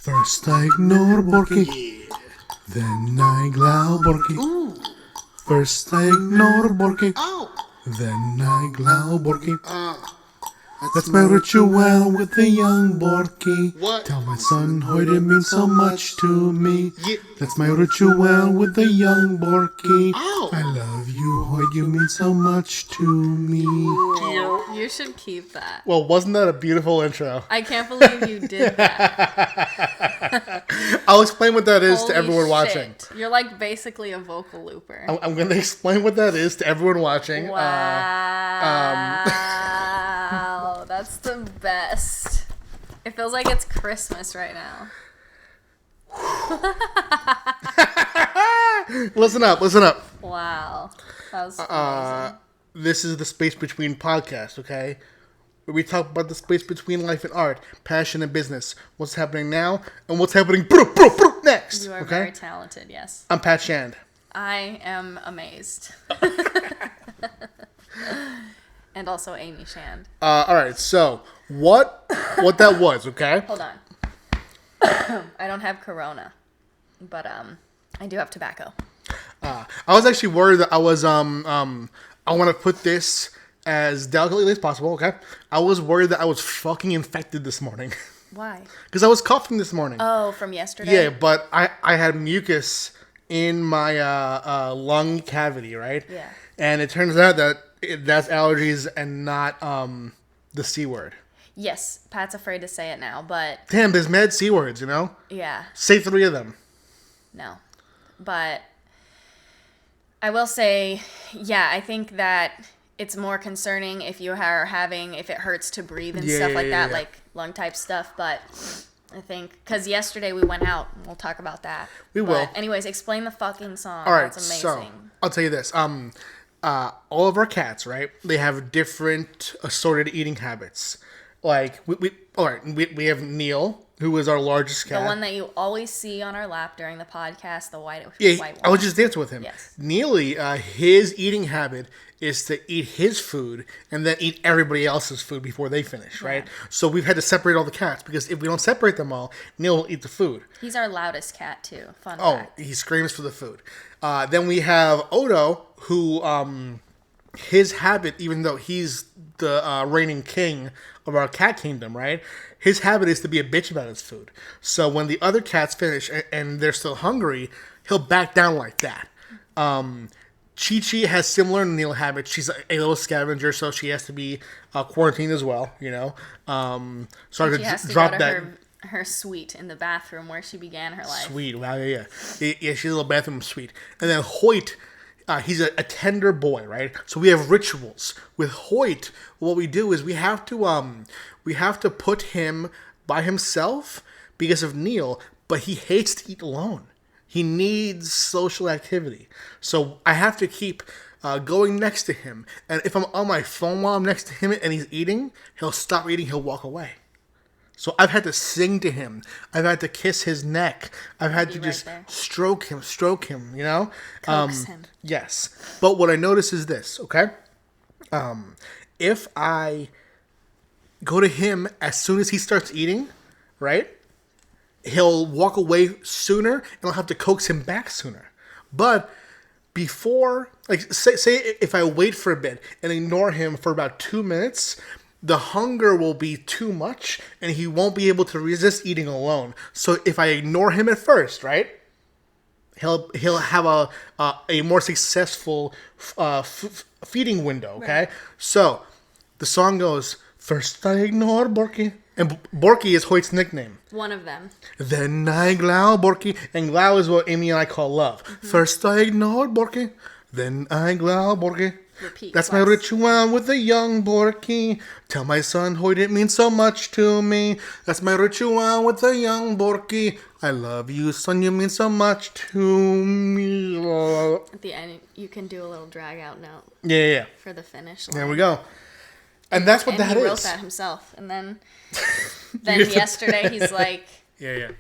First I ignore Borky, then I glow Borky. First I ignore Borky, then I glow Borky. That's my ritual with the young Borky. What? Tell my son Hoyt it means so much to me. Yeah. That's my ritual with the young Borky. Ow. I love you, Hoyt, you mean so much to me. You should keep that. Well, wasn't that a beautiful intro? I can't believe you did that. I'll explain what that is Holy to everyone shit. watching. You're like basically a vocal looper. I'm going to explain what that is to everyone watching. Wow. That's the best. It feels like it's Christmas right now. Listen up. Wow. That was amazing. This is the Space Between podcast, okay? Where we talk about the space between life and art, passion and business, what's happening now, and what's happening next. You are okay? very talented, yes. I'm Pat Shand. I am amazed. And also Amy Shand. All right, so what that was, okay? Hold on. I don't have Corona, but I do have tobacco. I was actually worried that I was I want to put this as delicately as possible, okay? I was worried that I was fucking infected this morning. Why? Because I was coughing this morning. Oh, from yesterday? Yeah, but I had mucus in my lung cavity, right? Yeah. And it turns out that that's allergies and not the C word. Yes, Pat's afraid to say it now, but Damn, there's mad C words, you know? yeah, Say 3 of them. no. But I will say, yeah, I think that it's more concerning if you are having, if it hurts to breathe and stuff like that, like lung type stuff. But I think, because yesterday we went out, and we'll talk about that. We will. Anyways, explain the fucking song. All right, That's amazing. so I'll tell you this. All of our cats, right? They have different assorted eating habits. Like we have Neil, who is our largest cat. The one that you always see on our lap during the podcast, the white Yeah, one. I was just dancing with him. Yes. Neely, his eating habit is to eat his food and then eat everybody else's food before they finish, right? So we've had to separate all the cats because if we don't separate them all, Neil will eat the food. He's our loudest cat, too. Fun Oh, fact. he screams for the food. Then we have Odo, who his habit, even though he's the reigning king of our cat kingdom, right? His habit is to be a bitch about his food. So when the other cats finish and they're still hungry, he'll back down like that. Chi-Chi has similar Neil habits. She's a little scavenger, so she has to be quarantined as well, you know? So I She could has to drop go to that. her suite in the bathroom where she began her life. Sweet, wow, yeah. Yeah, she's a little bathroom suite. And then Hoyt, he's a tender boy, right? So we have rituals. With Hoyt, what we do is we have to put him by himself because of Neil, but he hates to eat alone. He needs social activity. So I have to keep going next to him. And if I'm on my phone while I'm next to him and he's eating, he'll stop eating, he'll walk away. So I've had to sing to him. I've had to kiss his neck. I've had to just stroke him, you know? Coax him. Yes. But what I notice is this, okay? If I go to him as soon as he starts eating, right? He'll walk away sooner and I'll have to coax him back sooner. But before, like, say if I wait for a bit and ignore him for about 2 minutes, the hunger will be too much and he won't be able to resist eating alone. So if I ignore him at first, right? He'll have a more successful feeding window, okay? Right. So the song goes, first I ignore Borky. And Borky is Hoyt's nickname. One of them. Then I glow Borky. And glow is what Amy and I call love. Mm-hmm. First I ignore Borky. Then I glow Borky. Repeat. That's my ritual with the young Borky. Tell my son Hoyt it means so much to me. That's my ritual with the young Borky. I love you, son, you mean so much to me. At the end, you can do a little drag out note. Yeah. For the finish line. There we go. And that's what that is. And he wrote that himself. And then yesterday he's like, Yeah.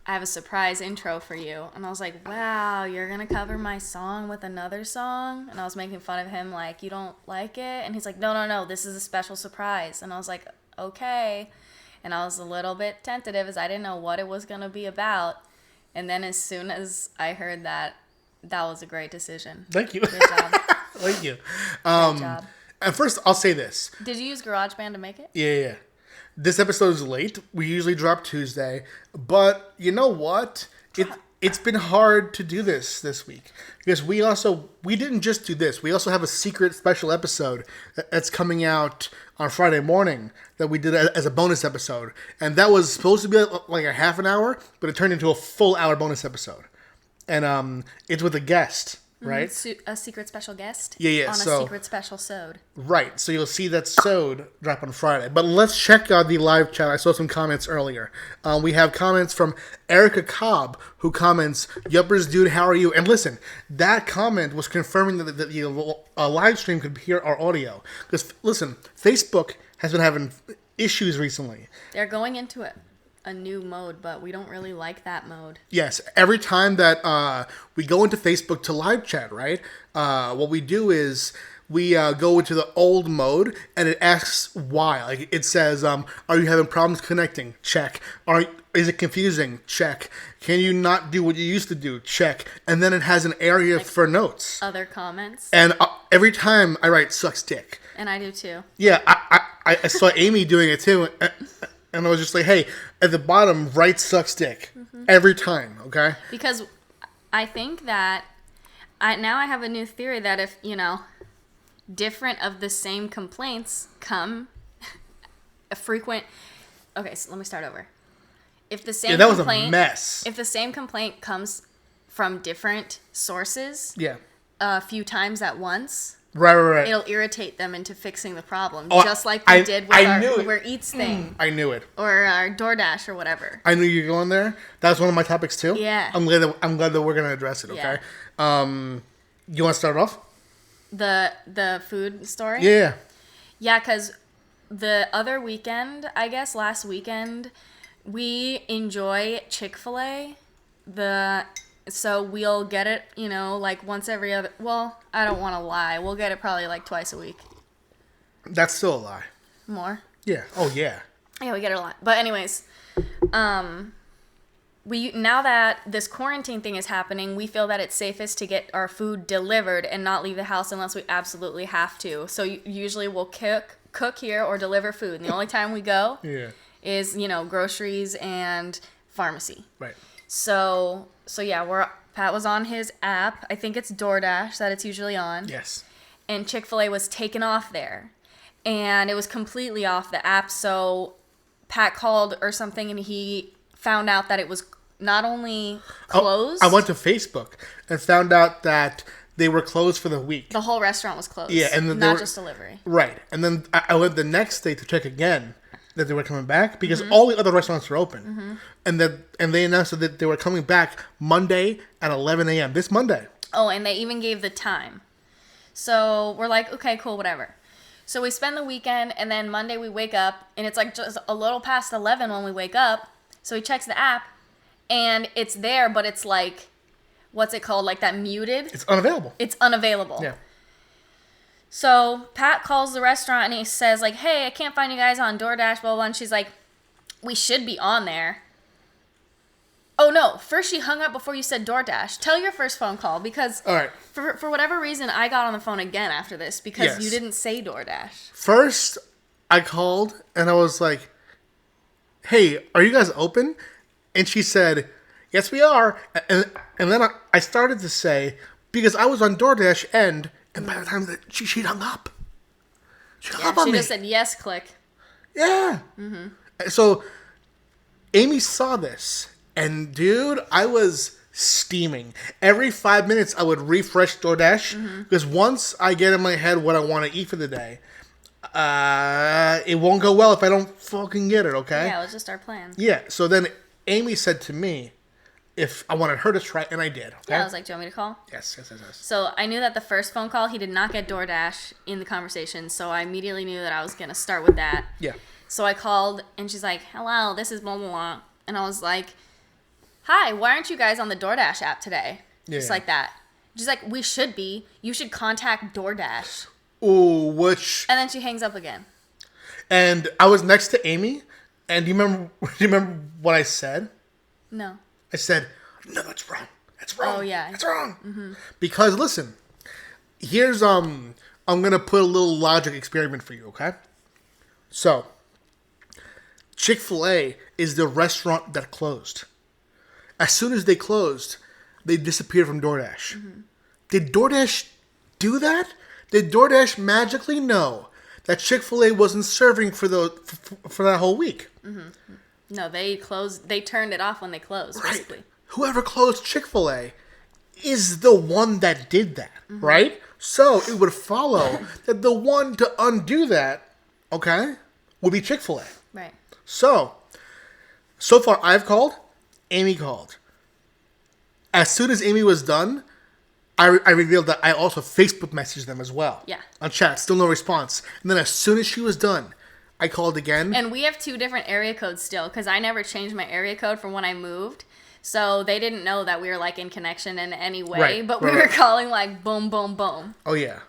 I have a surprise intro for you. And I was like, wow, you're going to cover my song with another song? And I was making fun of him like, you don't like it? And he's like, no, this is a special surprise. And I was like, okay. And I was a little bit tentative as I didn't know what it was going to be about. And then as soon as I heard that, that was a great decision. Thank you. Good job. Thank you. Good job. And first, I'll say this. Did you use GarageBand to make it? Yeah. This episode is late. We usually drop Tuesday. But you know what? It's been hard to do this week. Because we didn't just do this. We also have a secret special episode that's coming out on Friday morning that we did as a bonus episode. And that was supposed to be like a half an hour, but it turned into a full hour bonus episode. And it's with a guest, right? A secret special guest? Yeah. On a secret special sode. Right. So you'll see that sode drop on Friday. But let's check out the live chat. I saw some comments earlier. We have comments from Erica Cobb, who comments, "Yuppers, dude, how are you?" And listen, that comment was confirming that the live stream could hear our audio. Because, listen, Facebook has been having issues recently. They're going into a new mode, but we don't really like that mode. Yes, every time that we go into Facebook to live chat, right? What we do is we go into the old mode, and it asks why. Like it says, "Are you having problems connecting?" Check. Is it confusing? Check. Can you not do what you used to do? Check. And then it has an area for notes. Other comments. And every time I write "sucks dick." And I do too. Yeah, I saw Amy doing it too. And I was just like, hey, at the bottom, write "sucks dick." Every time, okay? Because I think that now I have a new theory that if, different of the same complaints come a frequent... Okay, so let me start over. If the same that was a mess. If the same complaint comes from different sources Yeah. a few times at once... Right. It'll irritate them into fixing the problem, Oh, just like we did with our knew Uber Eats thing. I knew it. Or our DoorDash or whatever. I knew you were going there. That was one of my topics too. Yeah. I'm glad that we're gonna address it. Okay. Yeah. You want to start off? The food story? Yeah. Yeah, because the other weekend, I guess last weekend, we enjoy Chick-fil-A. So we'll get it, like once every other... Well, I don't want to lie. We'll get it probably like twice a week. That's still a lie. More? Yeah. Oh, yeah. Yeah, we get it a lot. But anyways, now that this quarantine thing is happening, we feel that it's safest to get our food delivered and not leave the house unless we absolutely have to. So usually we'll cook here or deliver food. And the only time we go is, groceries and pharmacy. Right. So yeah, Pat was on his app. I think it's DoorDash that it's usually on. Yes. And Chick-fil-A was taken off there. And it was completely off the app. So Pat called or something and he found out that it was not only closed. I went to Facebook and found out that they were closed for the week. The whole restaurant was closed. Yeah, and then not just delivery. Right. And then I went the next day to check again that they were coming back because all the other restaurants were open. And they announced that they were coming back Monday at 11 a.m. This Monday. Oh, and they even gave the time. So we're like, okay, cool, whatever. So we spend the weekend, and then Monday we wake up, and it's like just a little past 11 when we wake up. So he checks the app, and it's there, but it's like, what's it called? Like that muted? It's unavailable. It's unavailable. Yeah. So Pat calls the restaurant and he says like, hey, I can't find you guys on DoorDash, blah, blah. And she's like, we should be on there. Oh, no. First she hung up before you said DoorDash. Tell your first phone call because All right. for whatever reason, I got on the phone again after this because Yes. you didn't say DoorDash. First, I called and I was like, hey, are you guys open? And she said, yes, we are. And then I started to say, because I was on DoorDash and by the time that she hung up. She hung up on She me. just said yes, click. Yeah. So Amy saw this, and dude, I was steaming. Every 5 minutes, I would refresh DoorDash because once I get in my head what I want to eat for the day, it won't go well if I don't fucking get it. Okay. Yeah, it was just our plan. Yeah. So then Amy said to me if I wanted her to try, and I did. Okay. Yeah, I was like, do you want me to call? Yes. So I knew that the first phone call, he did not get DoorDash in the conversation. So I immediately knew that I was going to start with that. Yeah. So I called and she's like, hello, this is blah, blah, blah. And I was like, hi, why aren't you guys on the DoorDash app today? Just like that. She's like, we should be. You should contact DoorDash. Ooh, which... And then she hangs up again. And I was next to Amy, And do you remember what I said? No. I said, no, that's wrong. That's wrong. Oh, yeah. That's wrong. Mm-hmm. Because listen, here's I'm gonna put a little logic experiment for you, okay? So, Chick-fil-A is the restaurant that closed. As soon as they closed, they disappeared from DoorDash. Mm-hmm. Did DoorDash do that? Did DoorDash magically know that Chick-fil-A wasn't serving for that whole week? Mm-hmm. No, they closed. They turned it off when they closed, Right. basically. Whoever closed Chick-fil-A is the one that did that, right? So it would follow that the one to undo that, okay, would be Chick-fil-A. Right. So far I've called, Amy called. As soon as Amy was done, I revealed that I also Facebook messaged them as well. Yeah. On chat, still no response. And then as soon as she was done, I called again. And we have 2 different area codes still, because I never changed my area code from when I moved. So they didn't know that we were like in connection in any way, Right, but we were calling like boom, boom, boom. Oh yeah.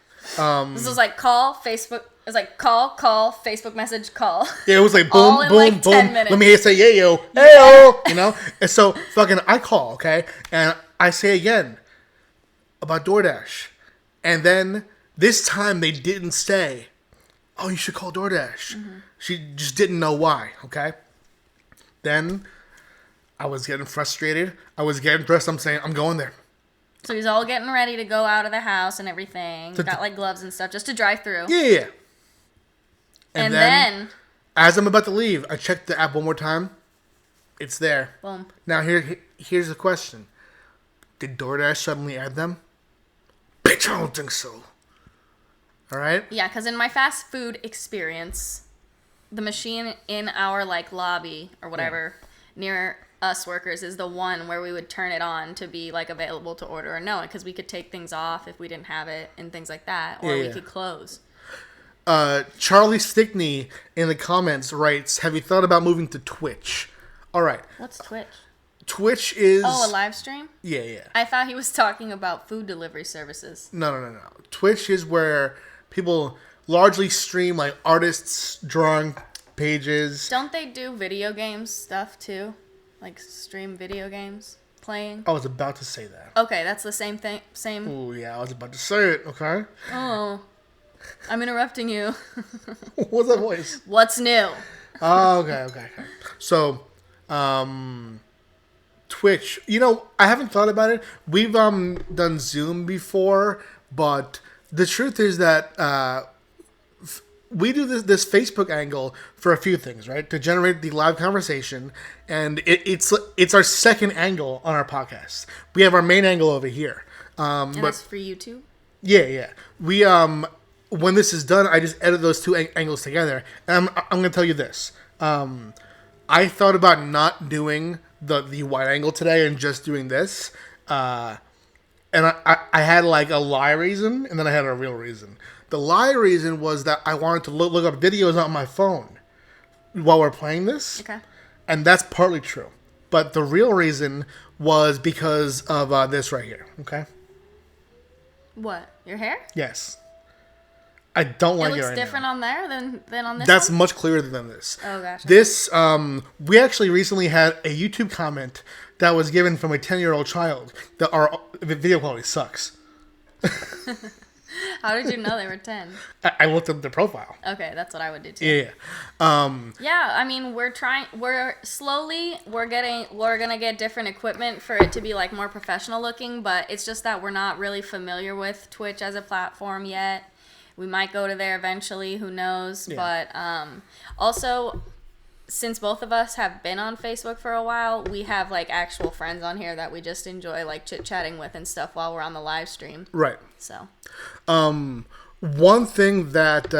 This was like call, Facebook. It was like call, Facebook message, call. Yeah, it was like All boom, in boom, like 10 boom. minutes. Let me hear say yayo, yayo, you know? And so fucking I call, okay? And I say again about DoorDash. And then this time they didn't say, oh, you should call DoorDash. Mm-hmm. She just didn't know why, okay? Then I was getting frustrated. I was getting dressed. I'm saying, I'm going there. So he's all getting ready to go out of the house and everything. Got like gloves and stuff just to drive through. Yeah. And then as I'm about to leave, I checked the app one more time. It's there. boom. Now here's the question. Did DoorDash suddenly add them? Bitch, I don't think so. Alright? Yeah, because in my fast food experience, the machine in our like lobby or whatever near us workers is the one where we would turn it on to be like available to order or no, because we could take things off if we didn't have it and things like that, or we could close. Charlie Stickney in the comments writes, have you thought about moving to Twitch? Alright. What's Twitch? Twitch is... Oh, a live stream? Yeah. I thought he was talking about food delivery services. No. Twitch is where people largely stream like artists drawing pages. Don't they do video games stuff too? Like stream video games playing? I was about to say that. Okay, that's the same thing. Same. Oh yeah, I was about to say it, okay? Oh, I'm interrupting you. What's that voice? What's new? Oh, okay. So, Twitch. You know, I haven't thought about it. We've done Zoom before, but the truth is that we do this Facebook angle for a few things, right? To generate the live conversation, and it's our second angle on our podcast. We have our main angle over here. And But that's for YouTube? yeah. We when this is done, I just edit those two angles together, and I'm gonna tell you this. I thought about not doing the wide angle today and just doing this. And I had like a lie reason, and then I had a real reason. The lie reason was that I wanted to look up videos on my phone while we're playing this. Okay. And that's partly true. But the real reason was because of this right here. Okay? What? Your hair? Yes. I don't like It it looks right different now. on there than on this That's one? much clearer than this. Oh, gotcha. This, we actually recently had a YouTube comment that was given from a 10-year-old child that our video quality sucks. How did you know they were 10? I looked up their profile. Okay, that's what I would do too. Yeah. Yeah, I mean, we're gonna get different equipment for it to be like more professional looking, but it's just that we're not really familiar with Twitch as a platform yet. We might go to there eventually, who knows? Yeah. But also, since both of us have been on Facebook for a while, we have like actual friends on here that we just enjoy like chit-chatting with and stuff while we're on the live stream. Right. So One thing that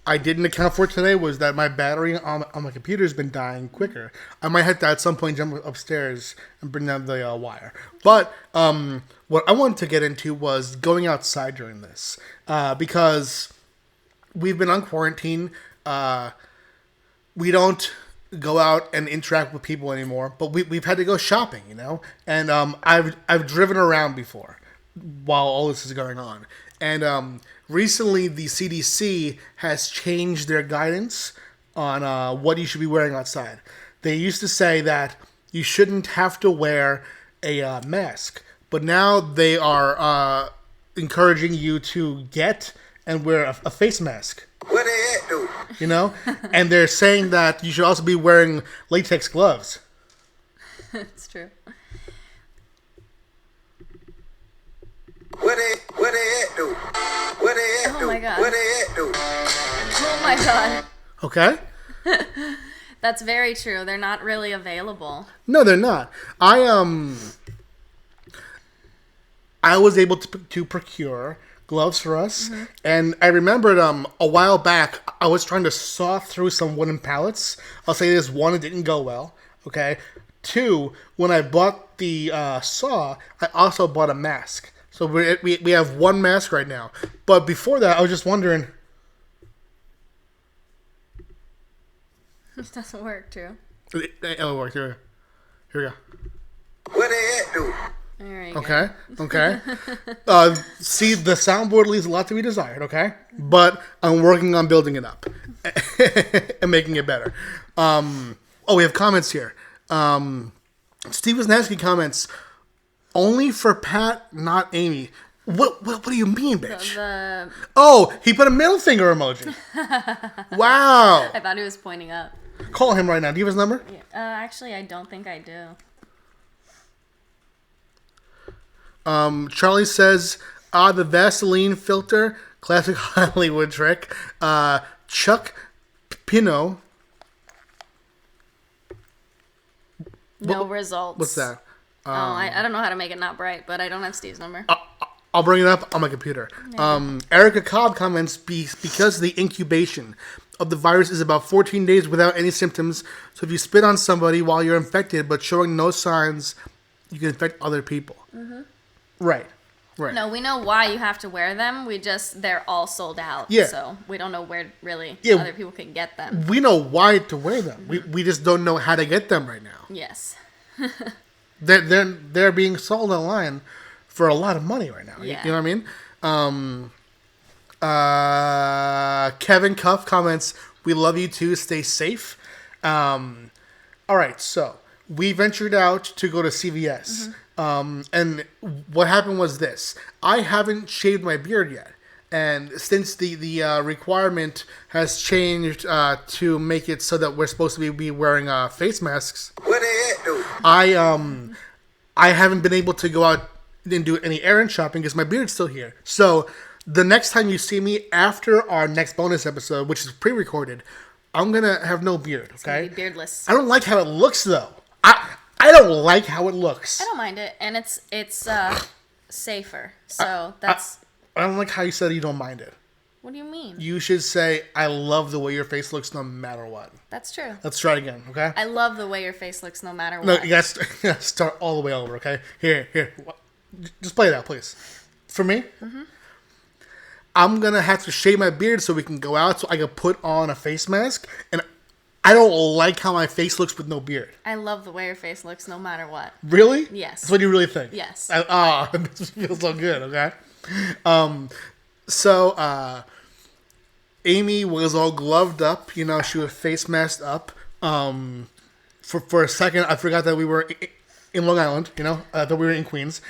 I didn't account for today was that my battery on my computer has been dying quicker. I might have to at some point jump upstairs and bring down the wire. But what I wanted to get into was going outside during this. Because we've been on quarantine. We don't go out and interact with people anymore. But we've had to go shopping, you know? And I've driven around before while all this is going on. And recently the CDC has changed their guidance on what you should be wearing outside. They used to say that you shouldn't have to wear a mask, but now they are encouraging you to get and wear a face mask. What they at, though? You know? And they're saying that you should also be wearing latex gloves. It's true. What they at, though? What they at, Oh though? my God. What they at, though? Oh my God. Okay? That's very true. They're not really available. No, they're not. I was able to procure gloves for us, and I remembered a while back I was trying to saw through some wooden pallets. I'll say this: one, it didn't go well. Okay. Two, when I bought the saw, I also bought a mask. So we have one mask right now. But before that, I was just wondering. It doesn't work, true. It'll work. Here we go. What they at, though? There you go. Okay. See, the soundboard leaves a lot to be desired, okay? But I'm working on building it up and making it better. We have comments here. Steve Wisniewski comments, only for Pat, not Amy. What do you mean, bitch? Oh, he put a middle finger emoji. Wow. I thought he was pointing up. Call him right now. Do you have his number? Yeah. Actually, I don't think I do. Charlie says, the Vaseline filter, classic Hollywood trick. Chuck Pino. No results. What's that? I don't know how to make it not bright, but I don't have Steve's number. I'll bring it up on my computer. Erica Cobb comments, because the incubation of the virus is about 14 days without any symptoms. So if you spit on somebody while you're infected but showing no signs, you can infect other people. Mm-hmm. Right. No, we know why you have to wear them. They're all sold out. Yeah. So we don't know where really other people can get them. We know why to wear them. We just don't know how to get them right now. Yes. They're being sold online for a lot of money right now. Yeah. You know what I mean? Kevin Cuff comments, "We love you too. Stay safe." All right, so we ventured out to go to CVS. And what happened was this. I haven't shaved my beard yet. And since the requirement has changed to make it so that we're supposed to be wearing face masks, What they at, though? I haven't been able to go out and do any errand shopping because my beard's still here. So the next time you see me after our next bonus episode, which is pre-recorded, I'm going to have no beard, okay? Be beardless. I don't like how it looks, though. I don't like how it looks. I don't mind it, and it's safer. So that's. I don't like how you said you don't mind it. What do you mean? You should say, I love the way your face looks no matter what. That's true. Let's try it again, okay? I love the way your face looks no matter what. No, you gotta start all the way over, okay? Here. Just play it out, please. For me, I'm gonna have to shave my beard so we can go out so I can put on a face mask. And I don't like how my face looks with no beard. I love the way your face looks no matter what. Really? Yes. That's what you really think? Yes. This feels so good, okay? So Amy was all gloved up, she was face masked up. For a second, I forgot that we were in Long Island, I thought we were in Queens.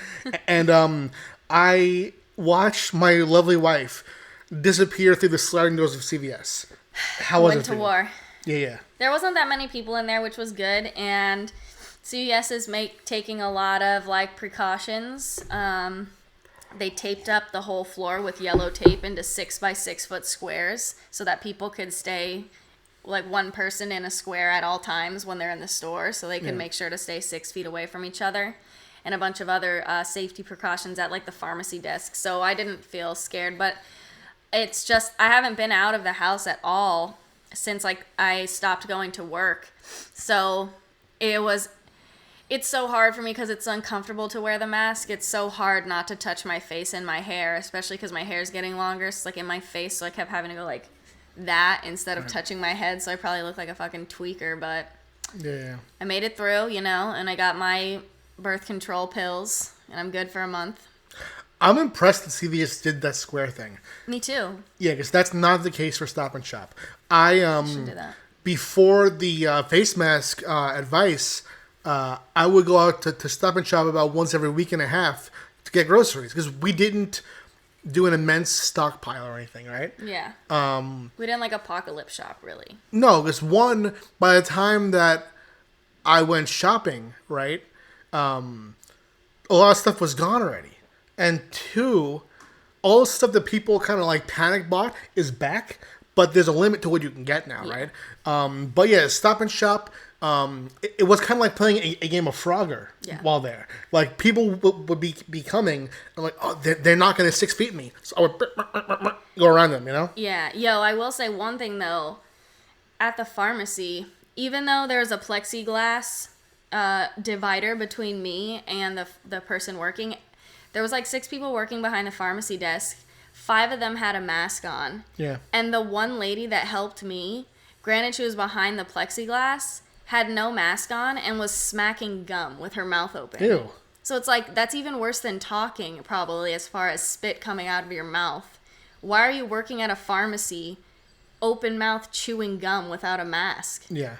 And I watched my lovely wife disappear through the sliding doors of CVS. How was it? Went to war. Yeah. There wasn't that many people in there, which was good, and CVS is taking a lot of precautions. They taped up the whole floor with yellow tape into 6x6 foot squares so that people could stay one person in a square at all times when they're in the store, so they could make sure to stay 6 feet away from each other, and a bunch of other safety precautions at the pharmacy desk. So I didn't feel scared, but it's just I haven't been out of the house at all since I stopped going to work. So it's so hard for me because it's uncomfortable to wear the mask. It's so hard not to touch my face and my hair, especially because my hair is getting longer. So in my face, so I kept having to go that instead of touching my head. So I probably look like a fucking tweaker, but Yeah. I made it through, and I got my birth control pills, and I'm good for a month. I'm impressed that CVS did that square thing. Me too. Yeah, because that's not the case for Stop and Shop. I Should do that. before the face mask advice, I would go out to Stop and Shop about once every week and a half to get groceries because we didn't do an immense stockpile or anything, right? Yeah. We didn't like apocalypse shop, really. No, because one, by the time that I went shopping, right, a lot of stuff was gone already. And two, all the stuff that people kind of like panic bought is back, but there's a limit to what you can get now, right? But yeah, Stop and Shop, it was kind of like playing a game of Frogger while there. Like, people would be coming, and like, oh, they're not going to 6 feet me. So I would go around them, you know? Yeah. Yo, I will say one thing, though. At the pharmacy, even though there's a plexiglass divider between me and the person working, there was like 6 people working behind the pharmacy desk. 5 of them had a mask on. Yeah. And the one lady that helped me, granted she was behind the plexiglass, had no mask on and was smacking gum with her mouth open. Ew. So it's like, that's even worse than talking, probably, as far as spit coming out of your mouth. Why are you working at a pharmacy, open mouth chewing gum without a mask? Yeah.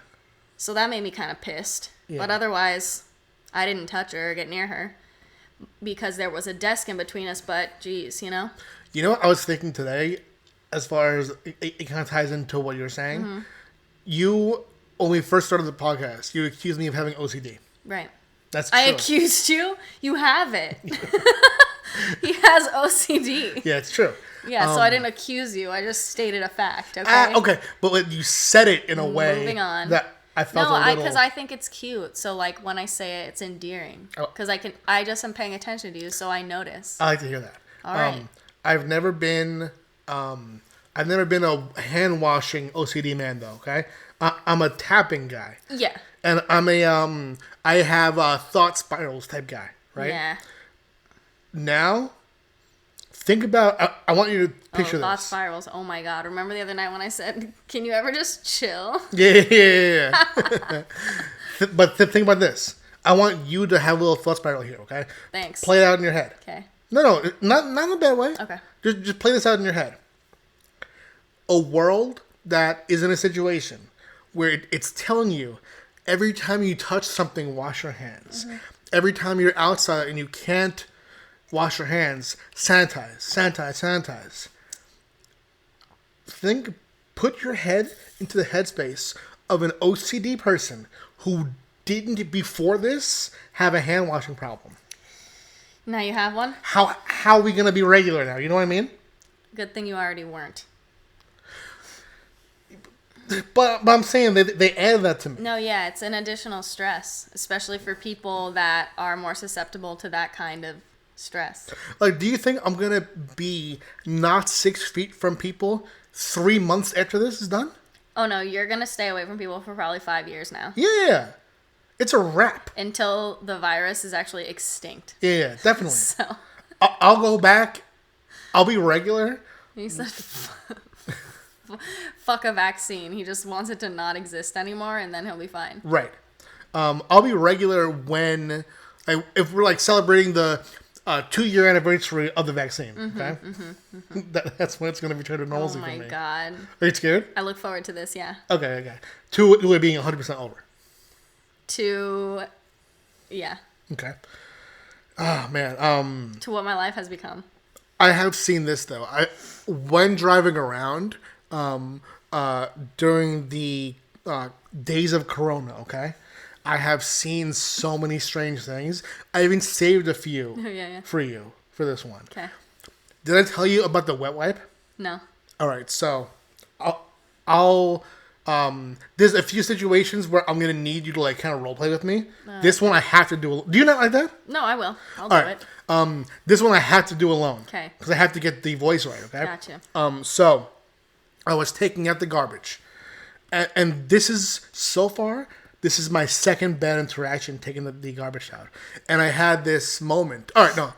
So that made me kind of pissed. Yeah. But otherwise, I didn't touch her or get near her because there was a desk in between us, but geez, you know? You know what I was thinking today, as far as it kind of ties into what you're saying? You, when we first started the podcast, you accused me of having OCD. Right. That's true. I accused you? You have it. He has OCD. Yeah, it's true. Yeah, so I didn't accuse you. I just stated a fact, okay? Okay, but you said it in a way Moving on. that I felt No, a little... because I think it's cute. So, like, when I say it, it's endearing. Because I just am paying attention to you, so I notice. I like to hear that. All right. I've never been a hand washing OCD man though. Okay, I'm a tapping guy. Yeah. And I have thought spirals type guy. Right. Yeah. Now, think about. I want you to picture this. Thought spirals. Oh my god! Remember the other night when I said, "Can you ever just chill?" Yeah. But think about this. I want you to have a little thought spiral here. Okay. Thanks. Play it out in your head. Okay. No, not in a bad way. Okay. Just play this out in your head. A world that is in a situation where it's telling you every time you touch something, wash your hands. Every time you're outside and you can't wash your hands, sanitize. Put your head into the headspace of an OCD person who didn't before this have a hand washing problem. Now you have one? How are we going to be regular now? You know what I mean? Good thing you already weren't. But I'm saying they added that to me. No, yeah, it's an additional stress, especially for people that are more susceptible to that kind of stress. Like, do you think I'm going to be not 6 feet from people 3 months after this is done? Oh, no, you're going to stay away from people for probably 5 years now. Yeah. It's a wrap. Until the virus is actually extinct. Yeah, definitely. So. I'll go back. I'll be regular. He said, fuck a vaccine. He just wants it to not exist anymore, and then he'll be fine. Right. I'll be regular when... if we're, like, celebrating the 2-year anniversary of the vaccine, okay? That's when it's going to return to normalcy for me. Oh, my God. Are you scared? I look forward to this, yeah. Okay. To it being 100% over. Yeah. Okay. Oh, man. To what my life has become. I have seen this, though. When driving around during the days of Corona, okay, I have seen so many strange things. I even saved a few for you for this one. Okay. Did I tell you about the wet wipe? No. All right, so I'll there's a few situations where I'm gonna need you to like kind of role play with me. This one I have to do. Do you not like that? No, I will. I'll do it. This one I have to do alone. Okay. Because I have to get the voice right. Okay. Gotcha. So I was taking out the garbage, and this is so far. This is my second bad interaction taking the garbage out, and I had this moment. All right, no,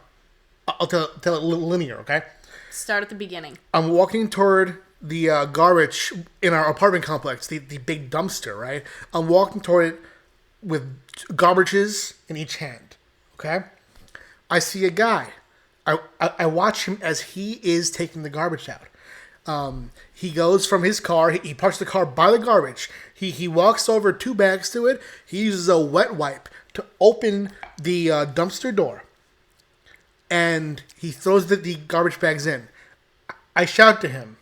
I'll tell it linear. Okay. Start at the beginning. I'm walking toward the garbage in our apartment complex, the big dumpster, right? I'm walking toward it with garbages in each hand, okay? I see a guy. I watch him as he is taking the garbage out. He goes from his car. He parks the car by the garbage. He walks over 2 bags to it. He uses a wet wipe to open the dumpster door. And he throws the garbage bags in. I shout to him,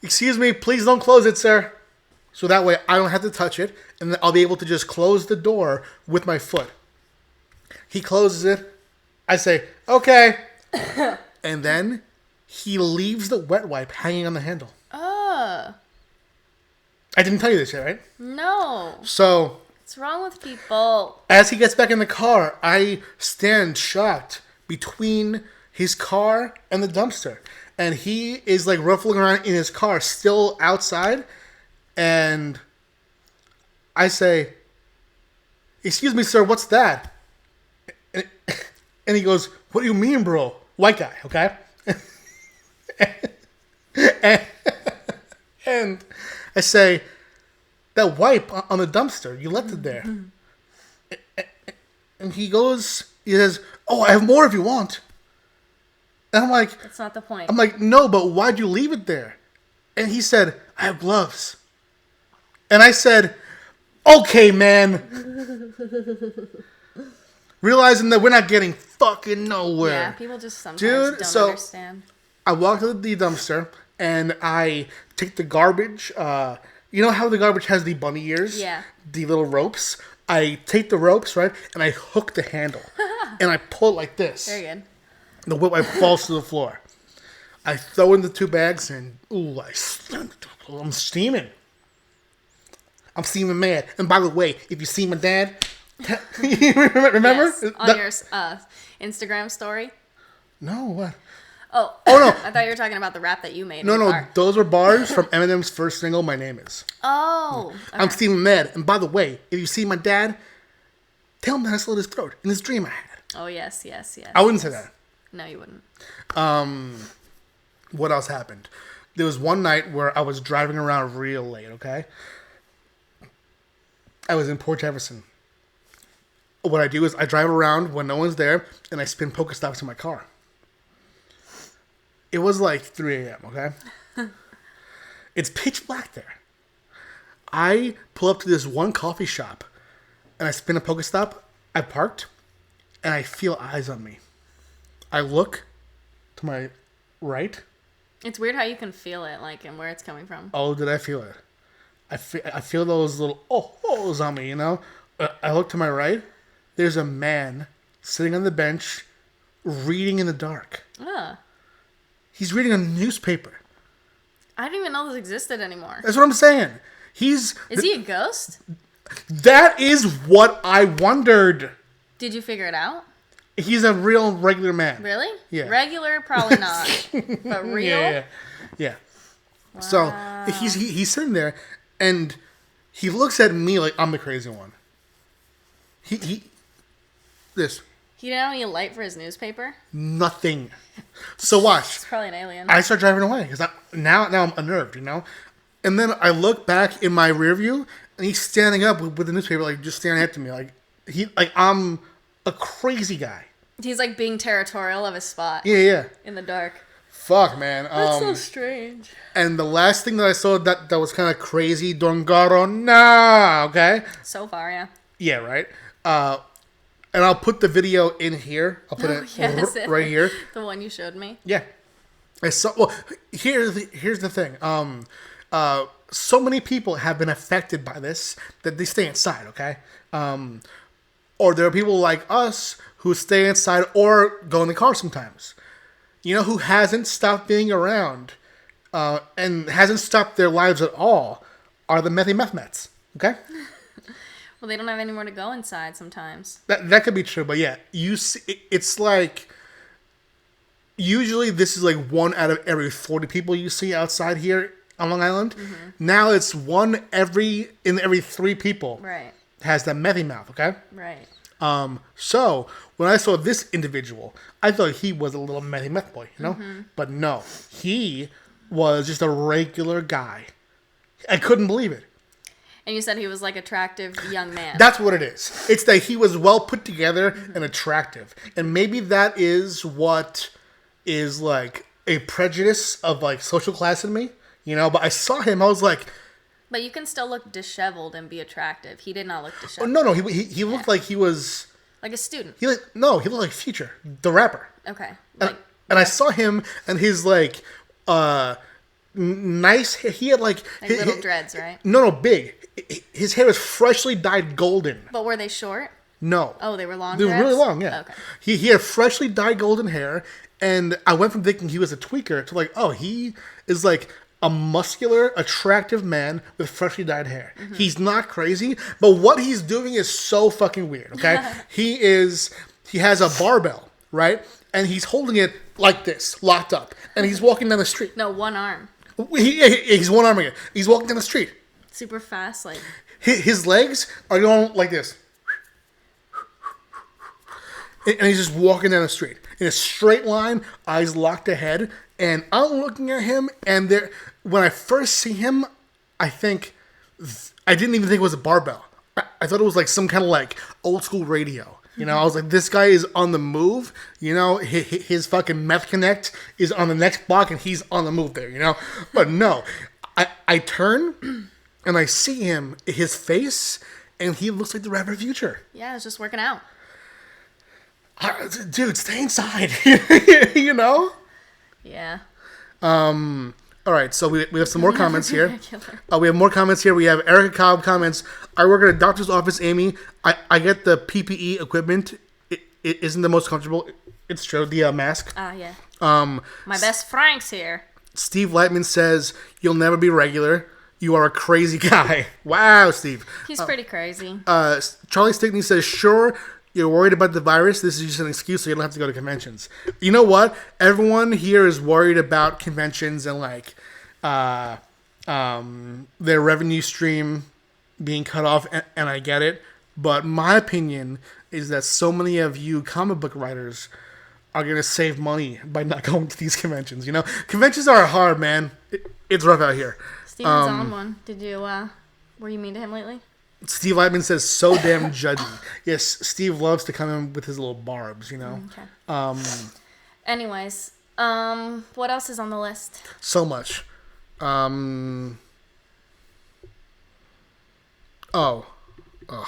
"Excuse me, please don't close it, sir." So that way I don't have to touch it. And then I'll be able to just close the door with my foot. He closes it. I say, "Okay." And then he leaves the wet wipe hanging on the handle. Oh. I didn't tell you this yet, right? No. So What's wrong with people? as he gets back in the car, I stand shocked between his car and the dumpster. And he is like ruffling around in his car, still outside. And I say, "Excuse me, sir, what's that?" And he goes, "What do you mean, bro?" White guy, okay? and I say, "That wipe on the dumpster, you left it there." And he says, "Oh, I have more if you want." And I'm like, That's not the point. "No, but why'd you leave it there?" And he said, "I have gloves." And I said, "Okay, man." Realizing that we're not getting fucking nowhere. Yeah, people just sometimes don't understand. I walk to the dumpster and I take the garbage. You know how the garbage has the bunny ears? Yeah. The little ropes. I take the ropes, right, and I hook the handle. And I pull it like this. Very good. The whip wipe falls to the floor. I throw in the 2 bags and, I'm steaming. I'm steaming mad. And by the way, if you see my dad, remember? Yes, on your Instagram story. No, what? Oh, no. I thought you were talking about the rap that you made. No, in the no, car. those were bars from Eminem's first single, My Name Is. Oh. Okay. I'm steaming mad. And by the way, if you see my dad, tell him that I slit his throat in this dream I had. Oh, yes, yes, yes. I wouldn't say that. No, you wouldn't. What else happened? There was one night where I was driving around real late, okay? I was in Port Jefferson. What I do is I drive around when no one's there, and I spin Pokestops in my car. It was like 3 a.m., okay? It's pitch black there. I pull up to this one coffee shop, and I spin a Pokestop. I parked, and I feel eyes on me. I look to my right. It's weird how you can feel it, like, and where it's coming from. Oh, did I feel it? I feel those little ohs on me, you know? I look to my right. There's a man sitting on the bench reading in the dark. Ah. He's reading a newspaper. I didn't even know this existed anymore. That's what I'm saying. Is he a ghost? That is what I wondered. Did you figure it out? He's a real regular man. Really? Yeah. Regular, probably not. But real? Yeah. Wow. So he's sitting there, and he looks at me like I'm the crazy one. This. He didn't have any light for his newspaper? Nothing. So watch. It's probably an alien. I start driving away because now I'm unnerved, you know. And then I look back in my rear view, and he's standing up with the newspaper, like just staring at me, like I'm a crazy guy. He's like being territorial of his spot. Yeah. In the dark. Fuck, man. That's so strange. And the last thing that I saw that was kind of crazy, Don Garona, okay? So far, yeah. Yeah, right? And I'll put the video in here. I'll put it right here. The one you showed me. Yeah. I saw. Well, here's the thing. So many people have been affected by this that they stay inside. Okay. Or there are people like us who stay inside or go in the car sometimes. You know who hasn't stopped being around, and hasn't stopped their lives at all, are the meth mets. Okay. Well, they don't have anywhere to go inside sometimes. That could be true, but yeah, you see, it's like usually this is like 1 out of every 40 people you see outside here on Long Island. Mm-hmm. Now it's 1 in every 3 people. Right. Has that methy mouth. Okay. Right. So when I saw this individual, I thought he was a little methy meth boy, you know, but no, he was just a regular guy. I couldn't believe it. And you said he was like attractive young man. That's what it is. It's that he was well put together and attractive. And maybe that is what is like a prejudice of like social class in me, you know. But I saw him, I was like, But you can still look disheveled and be attractive. He did not look disheveled. no, he looked like he was Like a student. he looked like Future, the rapper. Okay. And I saw him and his like nice hair. He had like little dreads, right? No, big. His hair was freshly dyed golden. But were they short? No. Oh, they were long. They were really long. Yeah. Okay. He had freshly dyed golden hair, and I went from thinking he was a tweaker to like, oh, he is like a muscular, attractive man with freshly dyed hair. Mm-hmm. He's not crazy, but what he's doing is so fucking weird. Okay, he has a barbell, right, and he's holding it like this, locked up, and he's walking down the street. No, one arm. He's one arm again. He's walking down the street. Super fast, like. His legs are going like this. And he's just walking down the street in a straight line, eyes locked ahead. And I'm looking at him, and when I first see him, I didn't even think it was a barbell. I thought it was like some kind of like old school radio. You know, I was like, this guy is on the move. You know, his fucking meth connect is on the next block, and he's on the move there. You know, but no, I turn and I see him, his face, and he looks like the rapper Future. Yeah, it's just working out. Dude, stay inside. You know? Yeah. All right, so we have some more comments here. Regular. We have more comments here. We have Erica Cobb comments. I work at a doctor's office, Amy. I get the PPE equipment. It isn't the most comfortable. It's true. The mask. Yeah. My best Frank's here. Steve Lightman says, you'll never be regular. You are a crazy guy. Wow, Steve. He's pretty crazy. Charlie Stickney says, sure, you're worried about the virus. This is just an excuse so you don't have to go to conventions. You know what? Everyone here is worried about conventions and like their revenue stream being cut off, and I get it. But my opinion is that so many of you comic book writers are going to save money by not going to these conventions. You know, conventions are hard, man. It's rough out here. Steven's on one. Did you, were you mean to him lately? Steve Lightman says, so damn judgy. Yes, Steve loves to come in with his little barbs, you know. Okay. Anyways, what else is on the list? So much. Oh. Ugh.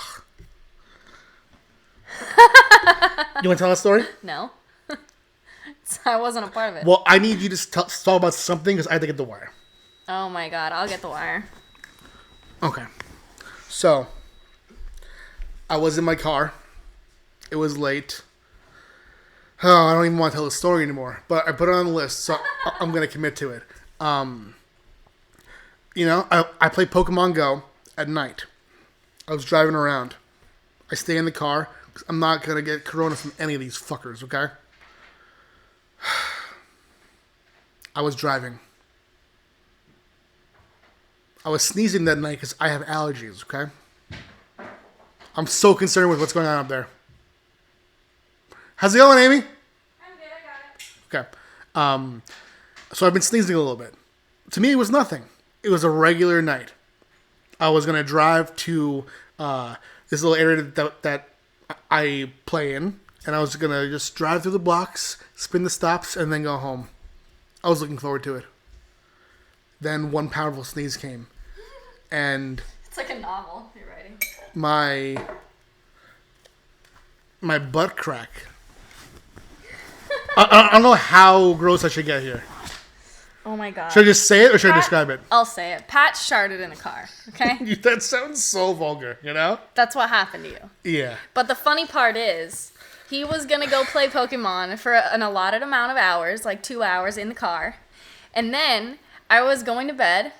You want to tell that story? No. I wasn't a part of it. Well, I need you to talk about something because I have to get the wire. Oh my god, I'll get the wire. Okay. So, I was in my car. It was late. Oh, I don't even want to tell the story anymore. But I put it on the list, so I'm going to commit to it. You know, I play Pokemon Go at night. I was driving around. I stay in the car because I'm not going to get corona from any of these fuckers, okay? I was driving. I was sneezing that night because I have allergies, okay? I'm so concerned with what's going on up there. How's it going, Amy? I'm good, I got it. Okay. So I've been sneezing a little bit. To me, it was nothing. It was a regular night. I was going to drive to this little area that I play in, and I was going to just drive through the blocks, spin the stops, and then go home. I was looking forward to it. Then one powerful sneeze came. And it's like a novel you're writing. My butt crack. I don't know how gross I should get here. Oh my god. Should I just say it or should I describe it? I'll say it. Pat sharted in the car, okay? That sounds so vulgar, you know? That's what happened to you. Yeah. But the funny part is, he was going to go play Pokemon for an allotted amount of hours, like 2 hours in the car. And then I was going to bed.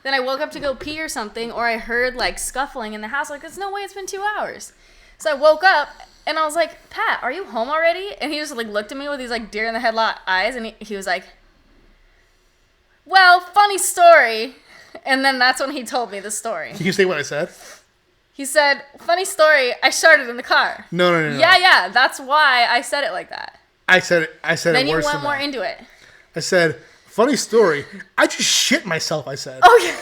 Then I woke up to go pee or something, or I heard like scuffling in the house. Like, there's no way it's been 2 hours. So I woke up and I was like, Pat, are you home already? And he just like looked at me with these like deer in the headlight eyes, and he was like, well, funny story. And then that's when he told me the story. Can you say what I said? He said, funny story, I sharted in the car. No. Yeah, that's why I said it like that. I said it Then worse than that. you went more into it. I said, funny story, I just shit myself, I said. Okay.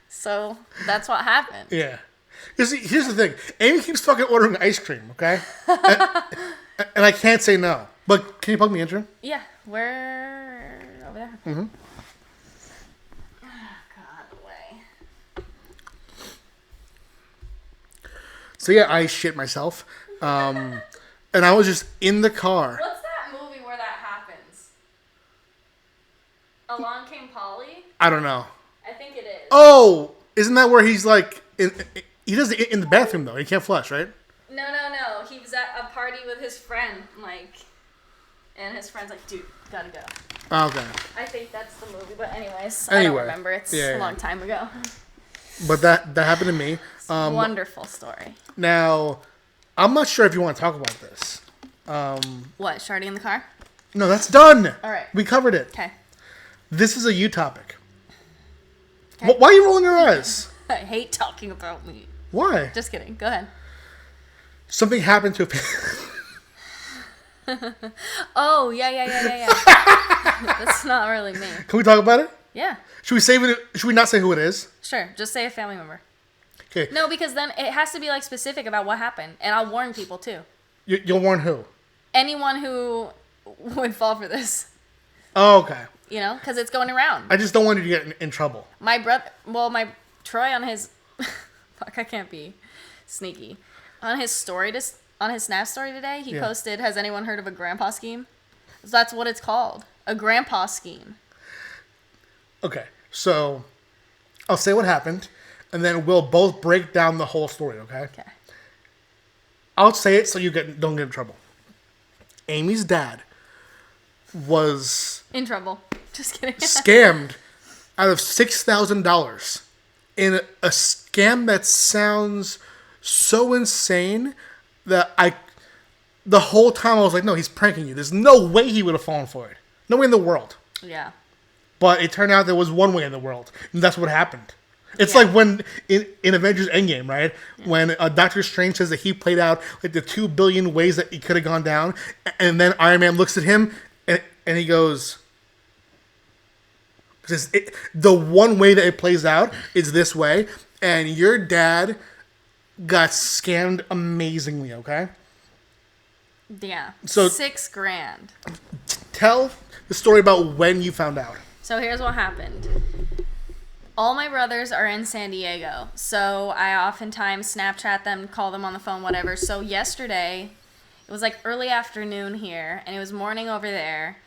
So, that's what happened. Yeah. You see, here's the thing. Amy keeps fucking ordering ice cream, okay? And I can't say no. But can you plug me in, Drew? Yeah, we're over there. Mm-hmm. Oh, God, away. So yeah, I shit myself. And I was just in the car. What's that movie where that happens? Along Came Polly? I don't know. I think it is. Oh, isn't that where he's like... he does it in the bathroom, though. He can't flush, right? No. He was at a party with his friend, like... And his friend's like, dude, gotta go. Oh, okay. I think that's the movie, but anyways, I don't remember. It's a long time ago. But that happened to me. Wonderful story. Now, I'm not sure if you want to talk about this. What, Shardy in the car? No, that's done. All right. We covered it. Okay. This is a you topic. Okay. Why are you rolling your eyes? I hate talking about me. Why? Just kidding. Go ahead. Something happened to... Oh, yeah. That's not really me. Can we talk about it? Yeah. Should we save it? Should we not say who it is? Sure. Just say a family member. Okay. No, because then it has to be like specific about what happened. And I'll warn people too. You'll warn who? Anyone who would fall for this. Oh, okay. You know, because it's going around. I just don't want you to get in trouble. My Troy on his, fuck, I can't be sneaky. On his Snap story today, he posted, has anyone heard of a grandpa scheme? So that's what it's called. A grandpa scheme. Okay, so I'll say what happened, and then we'll both break down the whole story, okay? Okay. I'll say it so you don't get in trouble. Amy's dad was... In trouble. Just kidding. scammed out of $6,000 in a scam that sounds so insane that the whole time I was like, no, he's pranking you. There's no way he would have fallen for it. No way in the world. Yeah. But it turned out there was one way in the world, and that's what happened. It's like when in Avengers Endgame, right? Yeah. When Doctor Strange says that he played out like the 2 billion ways that he could have gone down, and then Iron Man looks at him and he goes, the one way that it plays out is this way, and your dad got scammed amazingly, okay? Yeah. So $6,000. Tell the story about when you found out. So here's what happened. All my brothers are in San Diego, so I oftentimes Snapchat them, call them on the phone, whatever. So yesterday, it was like early afternoon here, and it was morning over there,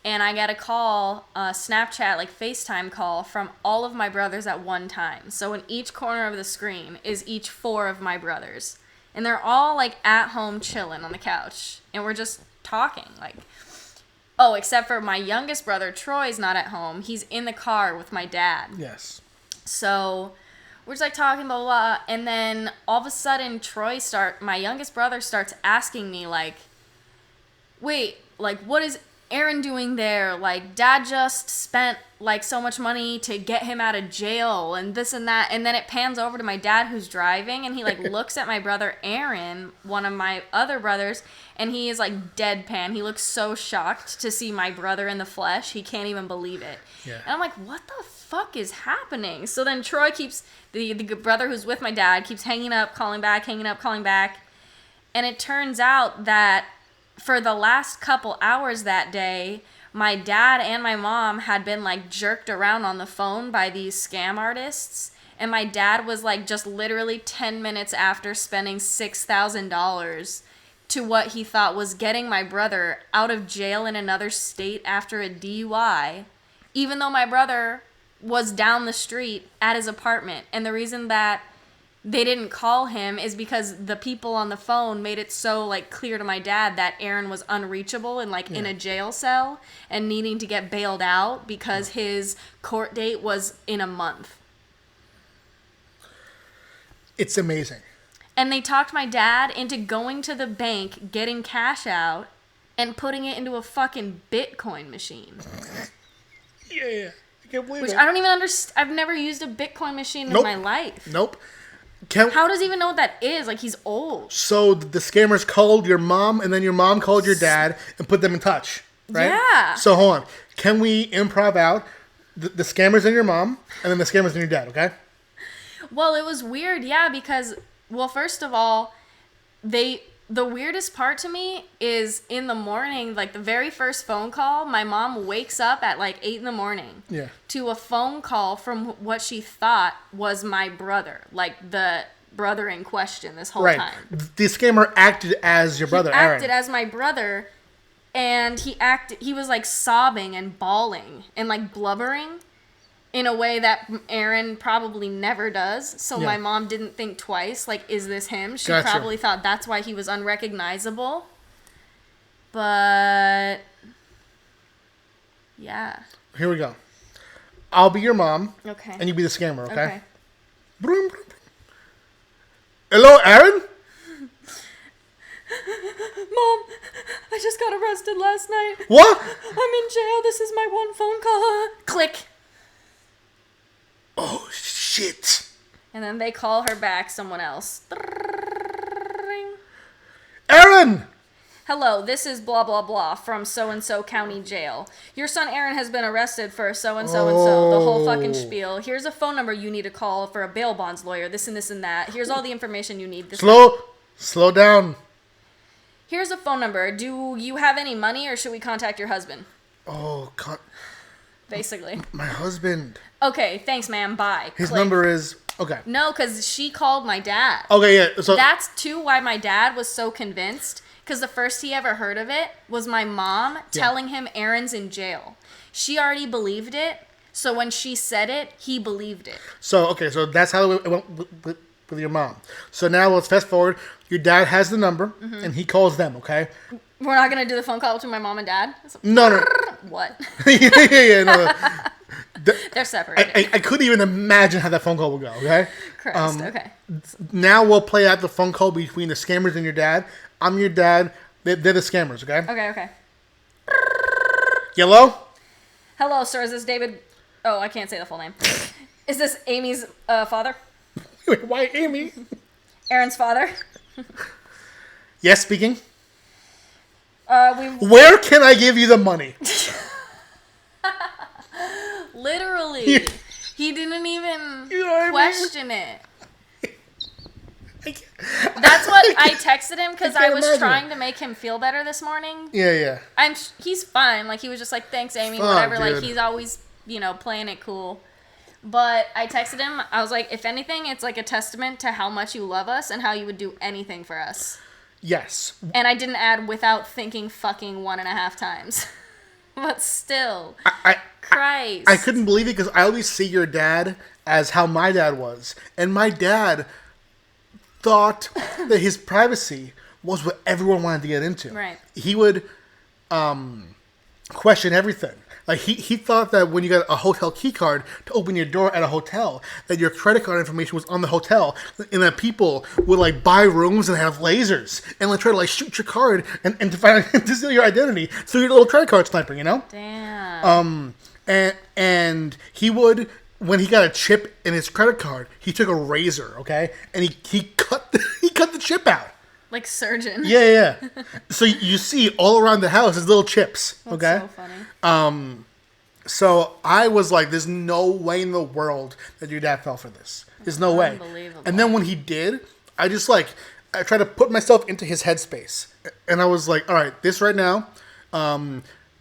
and I got a call, Snapchat, like FaceTime call, from all of my brothers at one time. So in each corner of the screen is each 4 of my brothers. And they're all, like, at home chilling on the couch, and we're just talking, like... Oh, except for my youngest brother, Troy's not at home. He's in the car with my dad. Yes. So we're just like talking, blah, blah, blah. And then all of a sudden, my youngest brother starts asking me, like, wait, like, what is Aaron doing there? Like, dad just spent, like, so much money to get him out of jail and this and that. And then it pans over to my dad who's driving, and he, like, looks at my brother Aaron, one of my other brothers, and he is, like, deadpan. He looks so shocked to see my brother in the flesh. He can't even believe it. Yeah. And I'm like, what the fuck is happening? So then Troy keeps, the brother who's with my dad, keeps hanging up, calling back, hanging up, calling back. And it turns out that for the last couple hours that day, my dad and my mom had been, like, jerked around on the phone by these scam artists. And my dad was, like, just literally 10 minutes after spending $6,000 to what he thought was getting my brother out of jail in another state after a DUI, even though my brother was down the street at his apartment. And the reason that they didn't call him is because the people on the phone made it so, like, clear to my dad that Aaron was unreachable and, like, in a jail cell and needing to get bailed out because his court date was in a month. It's amazing. And they talked my dad into going to the bank, getting cash out, and putting it into a fucking Bitcoin machine. Yeah. I can't believe Which it. I don't even understand. I've never used a Bitcoin machine in my life. Nope. How does he even know what that is? Like, he's old. So the scammers called your mom, and then your mom called your dad and put them in touch, right? Yeah. So hold on. Can we improv out the scammers and your mom, and then the scammers and your dad, okay? Well, it was weird, yeah, because, well, first of all, they the weirdest part to me is in the morning, like the very first phone call, my mom wakes up at like 8 a.m. Yeah. to a phone call from what she thought was my brother, like the brother in question this whole Right. time. The scammer acted as your brother, He acted Aaron. as my brother, and he was like sobbing and bawling and like blubbering in a way that Aaron probably never does. So Yeah. my mom didn't think twice, like, is this him? She Gotcha. probably thought that's why he was unrecognizable. But yeah. Here we go. I'll be your mom. Okay. And you be the scammer, okay? Okay. Broom, broom. Hello, Aaron? Mom, I just got arrested last night. What? I'm in jail. This is my one phone call. Click. Oh, shit. And then they call her back, someone else. Aaron! Hello, this is blah blah blah from so-and-so county jail. Your son Aaron has been arrested for so-and-so and so, the whole fucking spiel. Here's a phone number you need to call for a bail bonds lawyer, this and this and that. Here's all the information you need. Slow down. Here's a phone number. Do you have any money or should we contact your husband? Oh, God. Basically. My husband. Okay, thanks ma'am, bye. His Click. number is... Okay. No, because she called my dad. Okay, yeah. So That's too why my dad was so convinced, because the first he ever heard of it was my mom telling him Aaron's in jail. She already believed it, so when she said it, he believed it. So that's how it went with your mom. So now let's fast forward. Your dad has the number, and he calls them, okay? We're not going to do the phone call between my mom and dad? No. What? yeah, no. They're separated. I couldn't even imagine how that phone call would go, okay? Christ, okay. Now we'll play out the phone call between the scammers and your dad. I'm your dad. They're the scammers, okay? Okay. Yellow? Hello, sir. Is this David? Oh, I can't say the full name. Is this Amy's father? Wait, why Amy? Aaron's father? Yes, speaking. We Where can I give you the money? literally. He didn't even You know what I mean? question it. That's what I texted him because I can't was imagine trying to make him feel better this morning. Yeah. He's fine. Like, he was just like, thanks, Amy, Fuck, whatever. Like, dude. he's always, playing it cool. But I texted him. I was like, if anything, it's like a testament to how much you love us and how you would do anything for us. Yes. And I didn't add without thinking fucking 1.5 times. But still. Christ. I couldn't believe it because I always see your dad as how my dad was. And my dad thought that his privacy was what everyone wanted to get into. Right. He would question everything. Like, he thought that when you got a hotel key card to open your door at a hotel, that your credit card information was on the hotel, and that people would, like, buy rooms and have lasers, and, like, try to, like, shoot your card and to find to steal your identity through your little credit card sniper, you know? Damn. And he would, when he got a chip in his credit card, he took a razor, okay? And he cut the chip out. Like surgeon. Yeah. So you see all around the house is little chips, That's okay? so funny. So I was like, there's no way in the world that your dad fell for this. There's no way. Unbelievable. And then when he did, I tried to put myself into his headspace. And I was like, all right, this right now,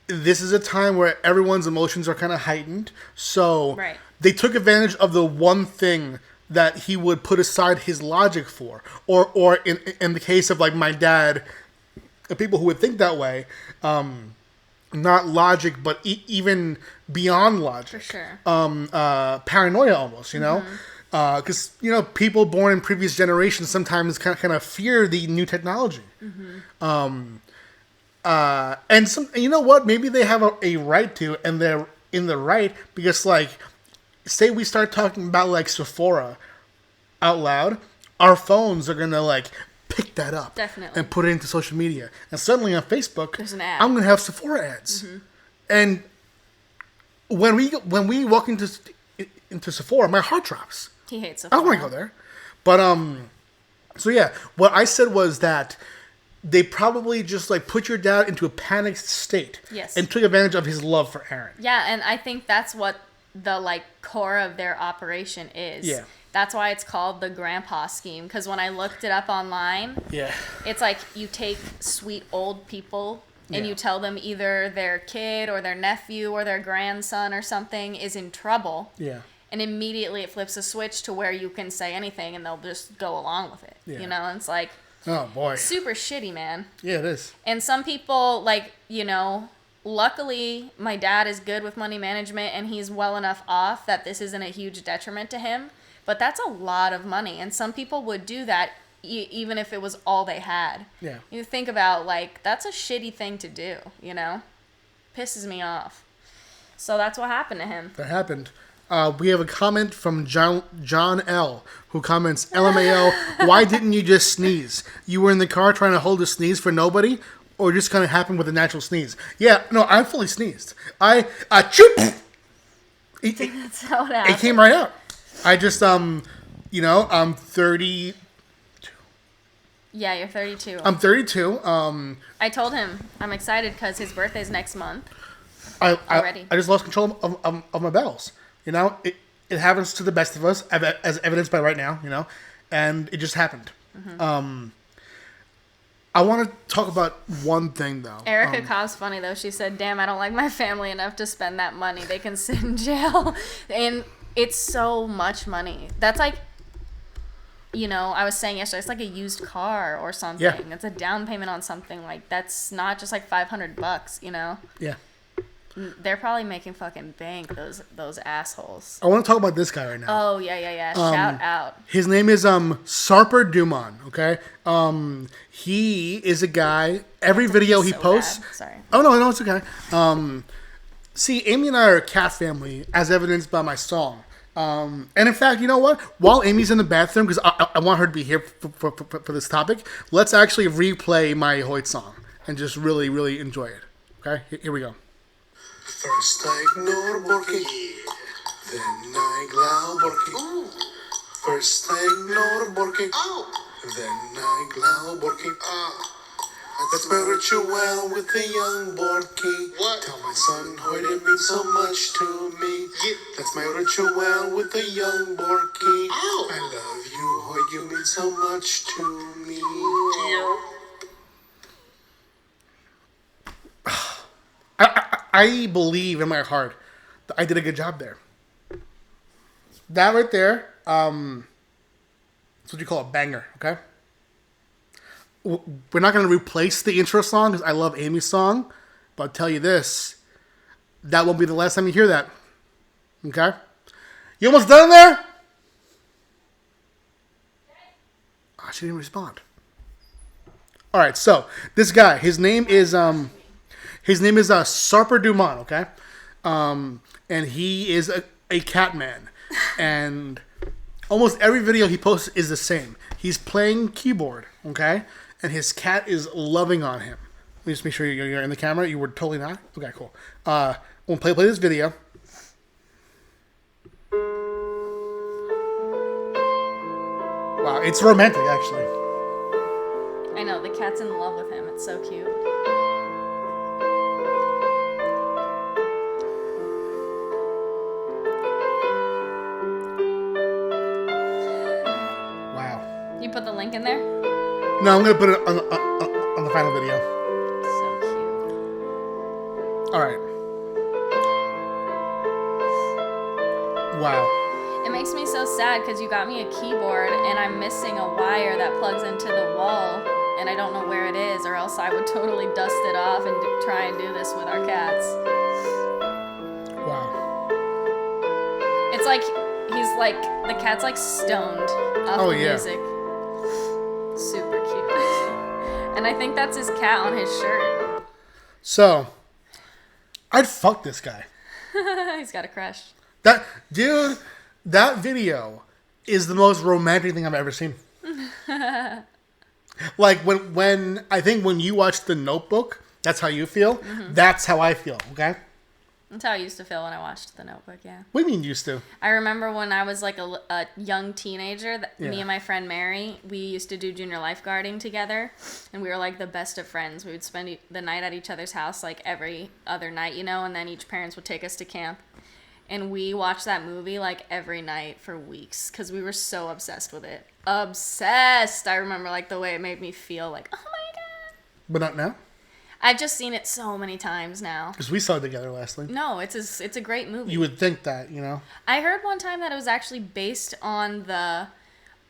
this is a time where everyone's emotions are kind of heightened. So Right. they took advantage of the one thing that he would put aside his logic for. Or in the case of like my dad, the people who would think that way, not logic, but even beyond logic. For sure. Paranoia almost, you know? Because, people born in previous generations sometimes kind of fear the new technology. And you know what? Maybe they have a right to, and they're in the right, because, like, say we start talking about, like, Sephora out loud, our phones are going to, like, pick that up. Definitely. And put it into social media. And suddenly on Facebook, There's an ad. I'm going to have Sephora ads. And when we walk into Sephora, my heart drops. He hates I Sephora. don't want to go there. But, so yeah, what I said was that they probably just, like, put your dad into a panicked state. Yes. And took advantage of his love for Aaron. Yeah, and I think that's what the, like, core of their operation is. Yeah. That's why it's called the grandpa scheme. Because when I looked it up online, Yeah. it's like you take sweet old people and Yeah. you tell them either their kid or their nephew or their grandson or something is in trouble. Yeah. And immediately it flips a switch to where you can say anything and they'll just go along with it. Yeah. You know, and it's like Oh boy. super shitty, man. Yeah, it is. And some people, like, you know, luckily my dad is good with money management and he's well enough off that this isn't a huge detriment to him. But that's a lot of money. And some people would do that even if it was all they had. Yeah. You think about, like, that's a shitty thing to do, you know? Pisses me off. So that's what happened to him. That happened. We have a comment from John L, who comments, LMAO, why didn't you just sneeze? You were in the car trying to hold a sneeze for nobody? Or just kind of happened with a natural sneeze? Yeah, no, I fully sneezed. Choop! That's how it It happened. came right out. I just, you know, I'm 30. Yeah, you're 32. I'm 32. I told him I'm excited because his birthday's next month. I Already. just lost control of my bowels. You know, it happens to the best of us, as evidenced by right now. You know, and it just happened. Mm-hmm. I want to talk about one thing though. Erica Cobb's funny though. She said, "Damn, I don't like my family enough to spend that money. They can sit in jail." And it's so much money. That's like, you know, I was saying yesterday, it's like a used car or something. Yeah. It's a down payment on something. Like, that's not just like $500, you know? Yeah. They're probably making fucking bank, those assholes. I want to talk about this guy right now. Oh, yeah. Shout out. His name is Sarper Dumont. Okay. He is a guy. Every video he So posts. bad. Sorry. Oh no, it's okay. See, Amy and I are a cat family, as evidenced by my song. And in fact, you know what? While Amy's in the bathroom, because I want her to be here for this topic, let's actually replay my Hoyt song and just really, really enjoy it. Okay, here we go. First I ignore Borky, then I glow Borky. First I ignore Borky, then I glow Borky. That's my ritual with the young Borky. What? Tell my son Hoyt it means so much to me. That's my ritual with the young Borky. Ow. I love you, Hoyt, you mean so much to me. I believe in my heart that I did a good job there. That right there, that's what you call a banger, okay? We're not going to replace the intro song because I love Amy's song, but I'll tell you this, that won't be the last time you hear that, okay? You almost done there? Oh, she didn't respond. All right, so this guy, his name is Sarper Dumont, okay? And he is a cat man. And almost every video he posts is the same. He's playing keyboard, okay? And his cat is loving on him. Let me just make sure you're in the camera. You were totally not? Okay, cool. We'll play this video. Wow, it's romantic, actually. I know, the cat's in love with him. It's so cute. Wow. You put the link in there? No, I'm going to put it on the final video. So cute. All right. Wow. It makes me so sad because you got me a keyboard and I'm missing a wire that plugs into the wall and I don't know where it is, or else I would totally dust it off and try and do this with our cats. Wow. It's like he's like, the cat's like stoned off Oh, the yeah. music. Super cute. And I think that's his cat on his shirt. So, I'd fuck this guy. He's got a crush. That dude, that video is the most romantic thing I've ever seen. Like when I think when you watch The Notebook, that's how you feel. Mm-hmm. That's how I feel. Okay. That's how I used to feel when I watched The Notebook, yeah. What do you mean used to? I remember when I was like a young teenager, Yeah. me and my friend Mary, we used to do junior lifeguarding together, and we were like the best of friends. We would spend the night at each other's house like every other night, you know, and then each parents would take us to camp. And we watched that movie like every night for weeks because we were so obsessed with it. Obsessed! I remember like the way it made me feel like, oh my god. But not now? I've just seen it so many times now. Because we saw it together lastly. No, it's a great movie. You would think that, you know? I heard one time that it was actually based on the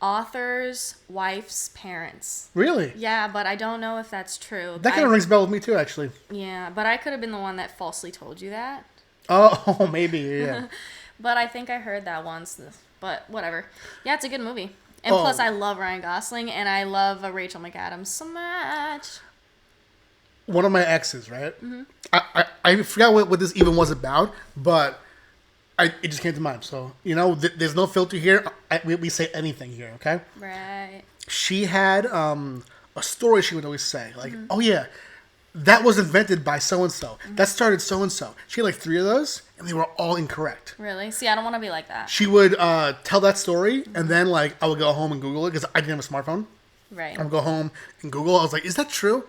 author's wife's parents. Really? Yeah, but I don't know if that's true. That kind of rings a bell with me too, actually. Yeah, but I could have been the one that falsely told you that. Oh, maybe, yeah. But I think I heard that once. But whatever. Yeah, it's a good movie. And plus, I love Ryan Gosling, and I love Rachel McAdams so much. One of my exes, right? Mm-hmm. I forgot what this even was about, but it just came to mind. So, you know, there's no filter here. We say anything here, okay? Right. She had a story she would always say. Like, oh yeah, that was invented by so-and-so. That started so-and-so. She had like 3 of those, and they were all incorrect. Really? See, I don't want to be like that. She would tell that story, and then like I would go home and Google it because I didn't have a smartphone. Right. I would go home and Google. I was like, is that true?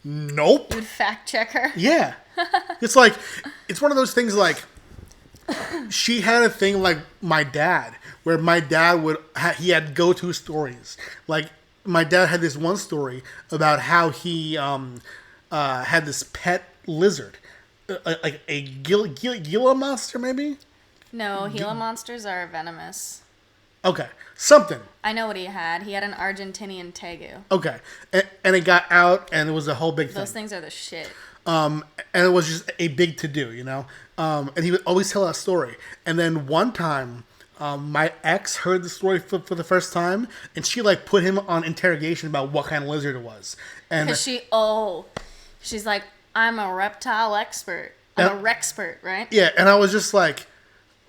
Nope. You would fact check her. Yeah. It's like, it's one of those things like, she had a thing like my dad, where my dad he had go-to stories. Like, my dad had this one story about how he had this pet lizard. Like a Gila monster, maybe? No, Gila monsters are venomous. Okay. Something. I know what he had. He had an Argentinian tegu. Okay. And it got out, and it was a whole big thing. Those things are the shit. And it was just a big to-do, you know? And he would always tell that story. And then one time, my ex heard the story for the first time, and she, like, put him on interrogation about what kind of lizard it was. And Because she's like, I'm a reptile expert. I'm a rexpert, right? yeah, and I was just like,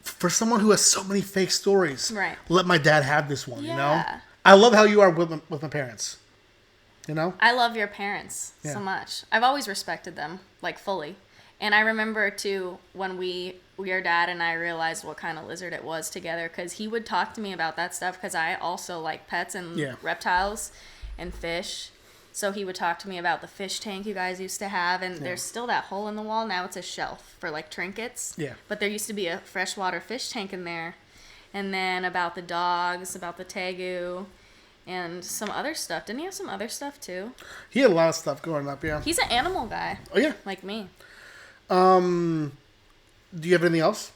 for someone who has so many fake stories, Right. let my dad have this one, you know? Yeah. I love how you are with my parents, you know? I love your parents so much. I've always respected them, like, fully. And I remember, too, when your dad and I realized what kind of lizard it was together, because he would talk to me about that stuff, because I also like pets and reptiles and fish. So he would talk to me about the fish tank you guys used to have, and there's still that hole in the wall. Now it's a shelf for, like, trinkets. Yeah. But there used to be a freshwater fish tank in there. And then about the dogs, about the tegu, and some other stuff. Didn't he have some other stuff, too? He had a lot of stuff going up, yeah. He's an animal guy. Oh, yeah. Like me. Do you have anything else?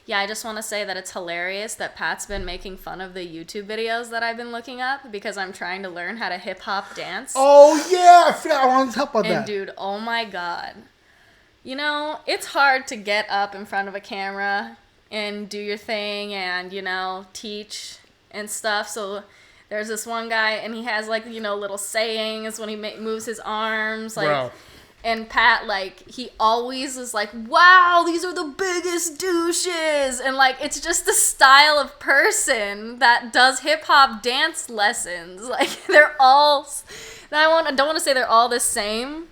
Yeah, I just want to say that it's hilarious that Pat's been making fun of the YouTube videos that I've been looking up because I'm trying to learn how to hip-hop dance. Oh, yeah! I forgot I wanted to talk about And that. dude, oh my god. You know, it's hard to get up in front of a camera and do your thing and, you know, teach and stuff. So there's this one guy and he has, like, you know, little sayings when he moves his arms. Like, Bro. and Pat, like, he always is like, wow, these are the biggest douches. And, like, it's just the style of person that does hip-hop dance lessons. Like, they're all... I don't want to say they're all the same,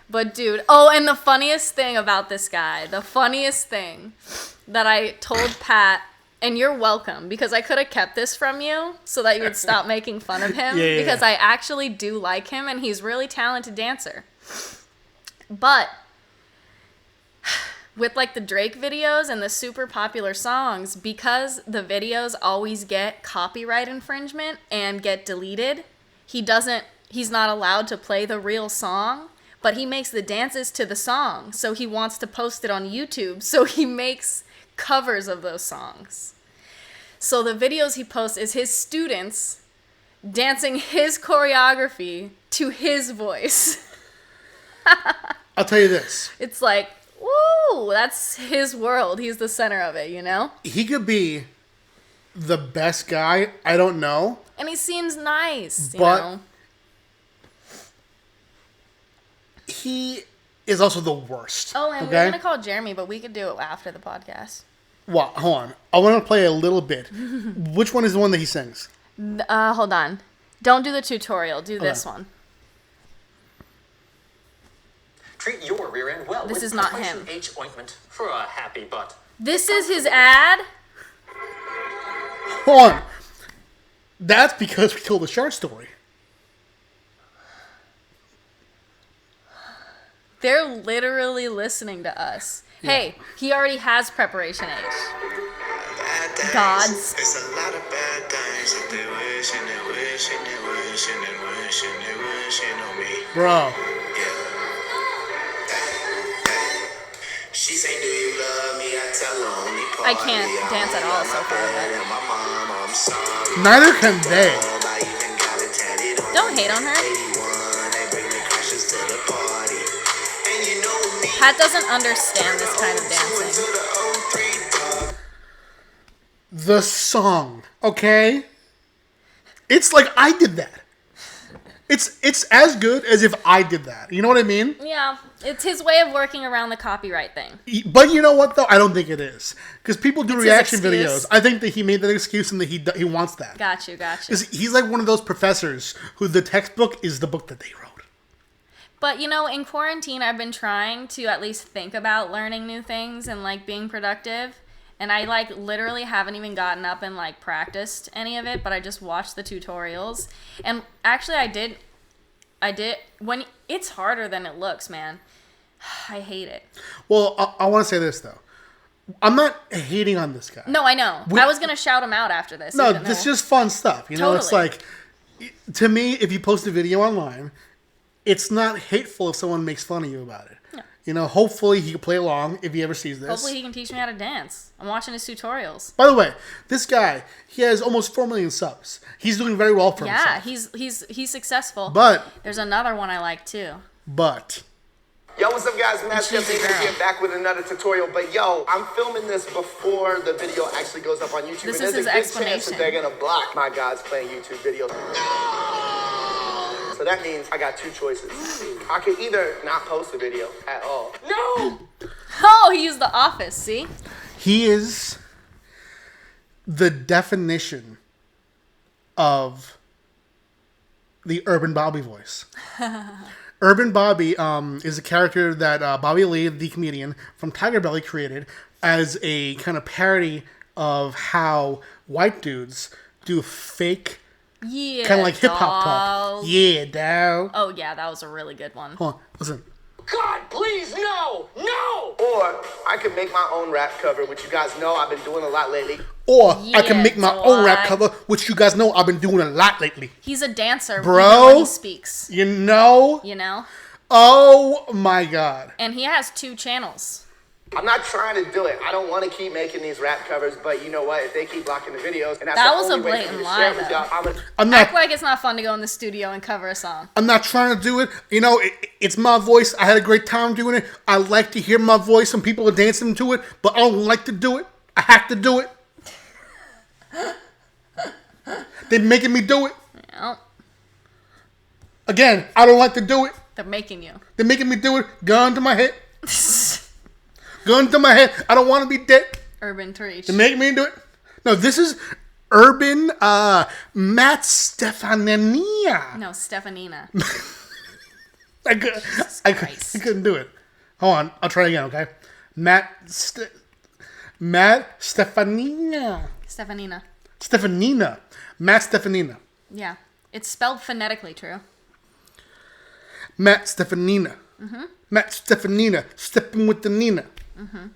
but, dude... Oh, and the funniest thing about this guy, the funniest thing that I told Pat... And you're welcome, because I could have kept this from you so that you would stop making fun of him. Yeah. Because I actually do like him, and he's a really talented dancer. But with, like, the Drake videos and the super popular songs, because the videos always get copyright infringement and get deleted, he's not allowed to play the real song, but he makes the dances to the song. So he wants to post it on YouTube. So he makes covers of those songs. So the videos he posts is his students dancing his choreography to his voice. I'll tell you this. It's like, woo, that's his world. He's the center of it, you know? He could be the best guy. I don't know. And he seems nice, you But- know? He is also the worst. Oh, and we're going to call Jeremy, but we could do it after the podcast. Well, hold on. I want to play a little bit. Which one is the one that he sings? Hold on. Don't do the tutorial. Do this one. Treat your rear end well. This with is not Persuasion him. H ointment for a happy butt. This is his ad? Hold on. That's because we told the shark story. They're literally listening to us. Hey, he already has preparation H. Gods. It's a lot of bad things that they wishing, they wishing, they wishing, they wishing, they wishing on me. Bro. She say, do you love me? I tell her only I can't dance at all so far, but my mom, I'm sorry. Neither can they. I even got it tatted on. don't hate on her. 81, they bring the crashes to the party. And you know me. Pat doesn't understand this kind of To dancing. the 03 The song, okay? It's like I did that. It's as good as if I did that. You know what I mean? Yeah, it's his way of working around the copyright thing. But you know what, though? I don't think it is. Because people do It's his reaction excuse. videos. I think that he made that excuse and that he wants that. Got you. Because he's like one of those professors who the textbook is the book that they wrote. But, you know, in quarantine, I've been trying to at least think about learning new things and, like, being productive. And I, like, literally haven't even gotten up and, like, practiced any of it, but I just watched the tutorials. And actually, I did, when it's harder than it looks, man. I hate it. Well, I want to say this, though. I'm not hating on this guy. No, I know. I was going to shout him out after this. No, even this is though- just fun stuff. You know, it's Totally. like, to me, if you post a video online, it's not hateful if someone makes fun of you about it. No. You know, hopefully he can play along if he ever sees this. Hopefully he can teach me how to dance. I'm watching his tutorials. By the way, this guy, he has almost 4 million subs. He's doing very well for Yeah, himself. he's successful. But, There's another one I like, too. Yo, what's up, guys? Matt She's a Stephanie girl. here, back with another tutorial. But yo, I'm filming this before the video actually goes up on YouTube. This and is there's his a good chance that explanation. they're gonna block my God's Playing YouTube video. So that means I got two choices. I could either not post a video at all. No! Oh, he used The Office, see? he is the definition of the Urban Bobby voice. Urban Bobby is a character that Bobby Lee, the comedian from Tiger Belly, created as a kind of parody of how white dudes do fake, Yeah. kind of like hip hop dog. talk. Yeah, dog. Oh, yeah, that was a really good one. Hold on, listen. God, please, no! No! Or I could make my own rap cover, which you guys know I've been doing a lot lately. Or I can Yeah, make my own rap dog. cover, which you guys know I've been doing a lot lately. He's a dancer Bro. when he speaks, You know? you know? Oh my god. And he has 2 channels. I'm not trying to do it. I don't want to keep making these rap covers, but you know what? If they keep blocking the videos, and that's That the was a only way for me blatant to lie, share it with though. y'all, I'm gonna I'm Act not like it's not fun to go in the studio and cover a song. I'm not trying to do it. You know, it's my voice. I had a great time doing it. I like to hear my voice and people are dancing to it, but I don't like to do it. I have to do it. They're making me do it. No, Again, I don't like to do it. they're making you. They're making me do it. Gun to my head. Gun to my head. I don't want to be dead. Urban Treach. They make me do it. No, this is Urban Matt Stefanania. No, Stefanina. I Christ. couldn't do it. Hold on. I'll try again, okay? Matt Stefanina. Stefanina. Stefanina. Matt Stefanina. Yeah. It's spelled phonetically true. Matt Stefanina. Mm-hmm. Matt Stefanina. Stepping with the Nina. Mm-hmm.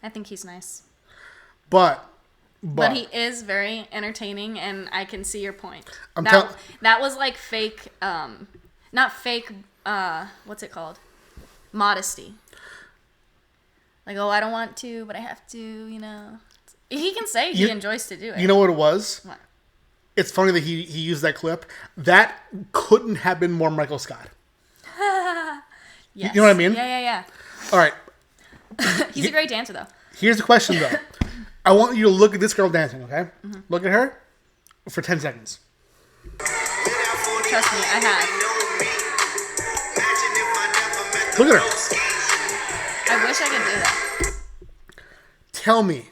I think he's nice. But But he is very entertaining, and I can see your point. I'm That, tell- that was like fake, not fake, what's it called? Modesty. Like, oh, I don't want to, but I have to, you know. He can say he You- enjoys to do it. you know what it was? What? It's funny that he used that clip. That couldn't have been more Michael Scott. Yes. You know what I mean? Yeah. All right. He's a great dancer, though. Here's the question, though. I want you to look at this girl dancing, okay? Mm-hmm. Look at her for 10 seconds. Trust me, I have. Look at her. I wish I could do that. Tell me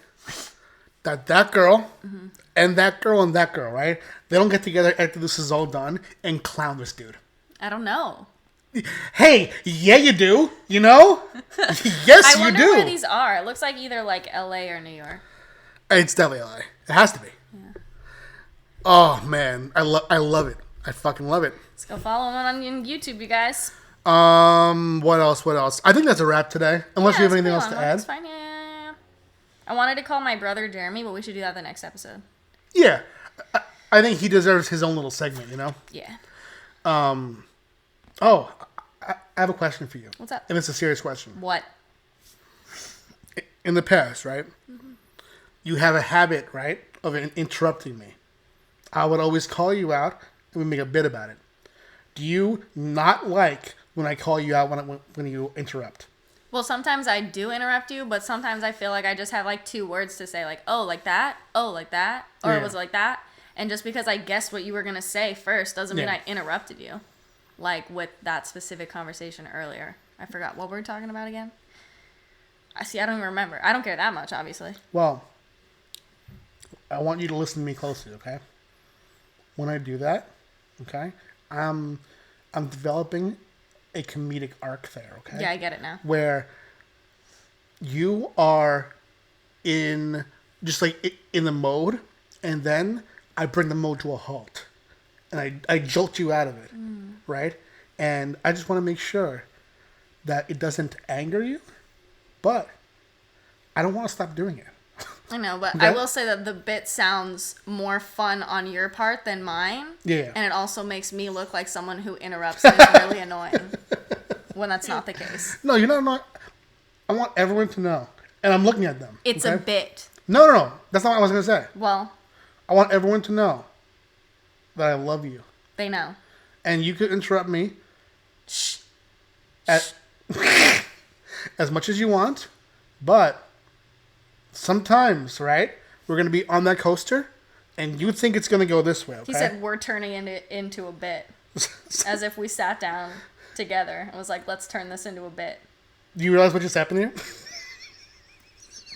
that girl and that girl and that girl, right? They don't get together after this is all done and clown this dude. I don't know. Hey, yeah, you do. You know? Yes, I you wonder do. where these are. It looks like either like LA or New York. It's definitely LA. It has to be. Oh man, I love it. I fucking love it. Let's go follow him on YouTube, you guys. What else? I think that's a wrap today. Unless you have anything else to add. That's fine, yeah. I wanted to call my brother Jeremy, but we should do that the next episode. Yeah. I think he deserves his own little segment, you know? Yeah. Oh, I have a question for you. What's up? And it's a serious question. What? In the past, right? Mm-hmm. You have a habit, right, of interrupting me. I would always call you out and we make a bit about it. Do you not like when I call you out when you interrupt? Well, sometimes I do interrupt you, but sometimes I feel like I just have like 2 words to say, like, oh, like that, oh, like that, or Yeah. it was like that. And just because I guessed what you were going to say first doesn't mean Yeah. I interrupted you. Like with that specific conversation earlier. I forgot what we were talking about again. I don't even remember. I don't care that much, obviously. Well, I want you to listen to me closely, okay? When I do that, okay, I'm developing a comedic arc there, okay? Yeah, I get it now. Where you are in just like in the mode, and then I bring the mode to a halt, and I jolt you out of it, right? And I just want to make sure that it doesn't anger you, but I don't want to stop doing it. I know, but Okay. I will say that the bit sounds more fun on your part than mine. Yeah. And it also makes me look like someone who interrupts and is really annoying when that's not the case. No, you're not. I want everyone to know, and I'm looking at them. It's okay? a bit. No. That's not what I was gonna say. Well, I want everyone to know that I love you, they know. and you could interrupt me at as much as you want, but sometimes, right? We're gonna be on that coaster, and you think it's gonna go this way. Okay? He said we're turning into a bit. As if we sat down together and was like, let's turn this into a bit. Do you realize what just happened here?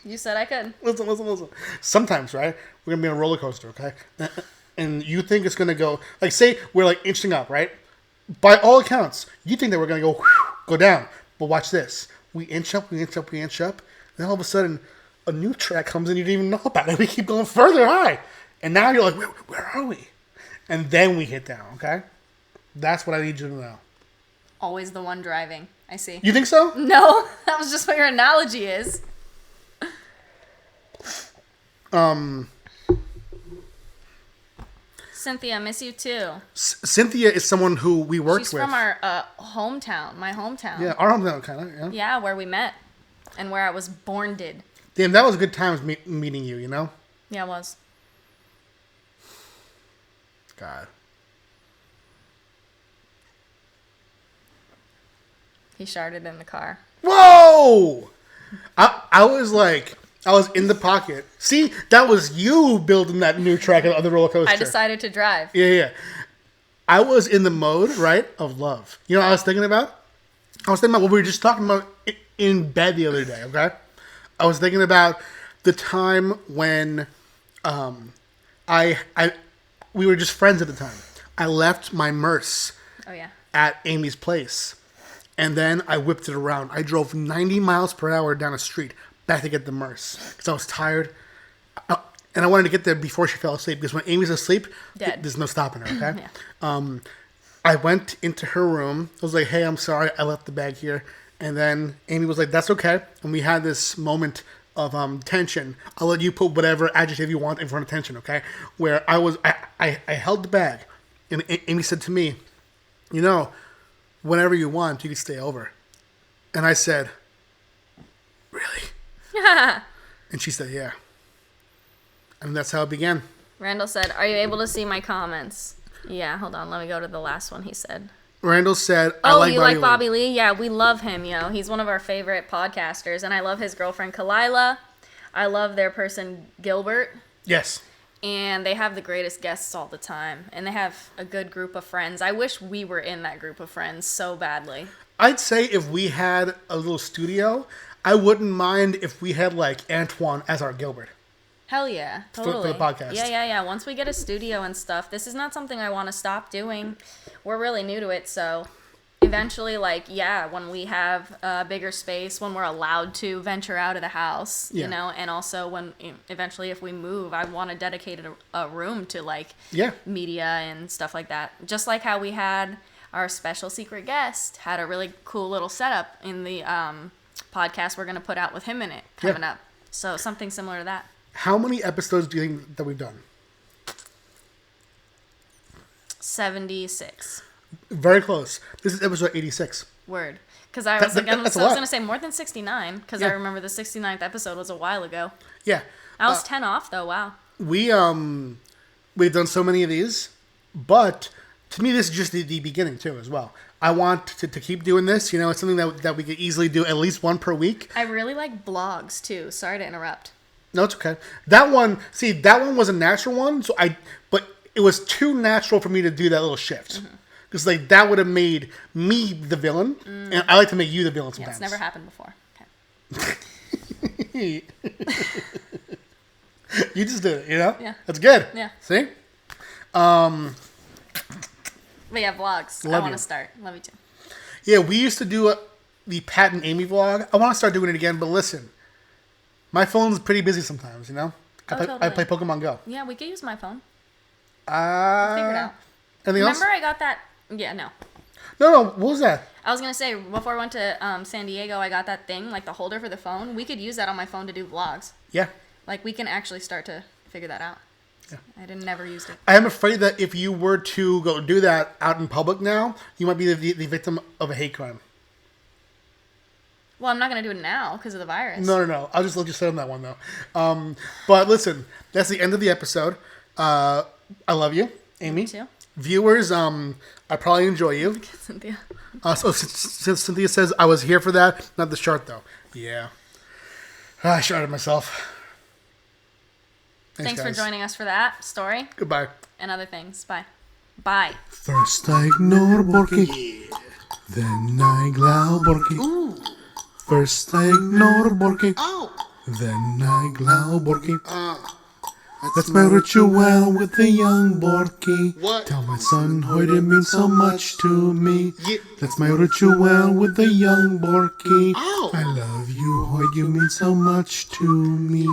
You said I could. Listen. Sometimes, right? We're gonna be on a roller coaster, okay? And you think it's gonna go like, say we're like inching up, right? By all accounts, you think that we're gonna go down. But watch this: we inch up. Then all of a sudden, a new track comes in you didn't even know about it. We keep going further high, and now you're like, where are we? And then we hit down. Okay, that's what I need you to know. Always the one driving. I see. You think so? No, that was just what your analogy is. Cynthia, miss you too. Cynthia is someone who we worked She's with. from our hometown, my hometown. Yeah, our hometown, kind of. Yeah. Yeah, where we met and where I was born did. Damn, that was good times meeting you. You know. Yeah, it was. God. He sharted in the car. Whoa! I was in the pocket. See, that was you building that new track of the roller coaster. I decided to drive. Yeah. I was in the mode, right, of love. You know what I was thinking about? I was thinking about what we were just talking about in bed the other day, okay? I was thinking about the time when we were just friends at the time. I left my Merce Oh, yeah. at Amy's place. And then I whipped it around. I drove 90 miles per hour down a street back to get the Merce because I was tired. And I wanted to get there before she fell asleep because when Amy's asleep, Dead. there's no stopping her, okay? Yeah. I went into her room. I was like, hey, I'm sorry. I left the bag here. And then Amy was like, that's okay. And we had this moment of tension. I'll let you put whatever adjective you want in front of tension, okay? Where I held the bag. And Amy said to me, you know, whenever you want, you can stay over. And I said, really? And she said, yeah. And that's how it began. Randall said, are you able to see my comments? Yeah, hold on. Let me go to the last one he said. Randall said, I Oh, like you Bobby like Bobby Lee? Yeah, we love him, yo. He's one of our favorite podcasters. And I love his girlfriend, Kalila. I love their person, Gilbert. Yes. And they have the greatest guests all the time. And they have a good group of friends. I wish we were in that group of friends so badly. I'd say if we had a little studio, I wouldn't mind if we had like Antoine as our Gilbert. Hell yeah, for totally. the podcast. Yeah. Once we get a studio and stuff, this is not something I want to stop doing. We're really new to it, so if eventually, like, yeah, when we have a bigger space, when we're allowed to venture out of the house, Yeah. you know, and also when eventually if we move, I want to dedicate a room to, like, Yeah. media and stuff like that. Just like how we had our special secret guest had a really cool little setup in the podcast we're going to put out with him in it coming up. So something similar to that. How many episodes do you think that we've done? 76. Very close. This is episode 86. Word. Because I was that's a going lot. to say more than 69, because I remember the 69th episode was a while ago. Yeah. I was 10 off, though. Wow. We've done so many of these, but to me, this is just the beginning, too, as well. I want to keep doing this. You know, it's something that we could easily do at least one per week. I really like blogs, too. Sorry to interrupt. No, it's okay. That one was a natural one, but it was too natural for me to do that little shift. Because, like, that would have made me the villain, and I like to make you the villain Yeah, sometimes. it's never happened before. Okay. You just did it, you know? Yeah. That's good. Yeah. See? But yeah, vlogs. Love I want you. to start. Love you, too. Yeah, we used to do the Pat and Amy vlog. I want to start doing it again, but listen. My phone's pretty busy sometimes, you know? I play Pokemon Go. Yeah, we could use my phone. Figure Figure it out. Anything else? Remember I got that? Yeah, no. No, what was that? I was going to say, before I went to San Diego, I got that thing, like the holder for the phone. We could use that on my phone to do vlogs. Yeah. Like, we can actually start to figure that out. Yeah. I never used it. I am afraid that if you were to go do that out in public now, you might be the victim of a hate crime. Well, I'm not going to do it now because of the virus. No. I'll just let you sit on that one, though. But listen, that's the end of the episode. I love you, Amy. Me too. Viewers, I probably enjoy you. Cynthia. So since Cynthia says I was here for that, not the shart, though. Yeah. I sharted myself. Thanks for guys. joining us for that story Goodbye. and other things. Bye. Bye. First I ignore Borky, then I glow Borky. First I ignore Borky, then I glow Borky. That's my ritual with the young Borky. What? Tell my son Hoyt it means so much to me. Yeah. That's my ritual with the young Borky. Ow. I love you, Hoyt, you mean so much to me.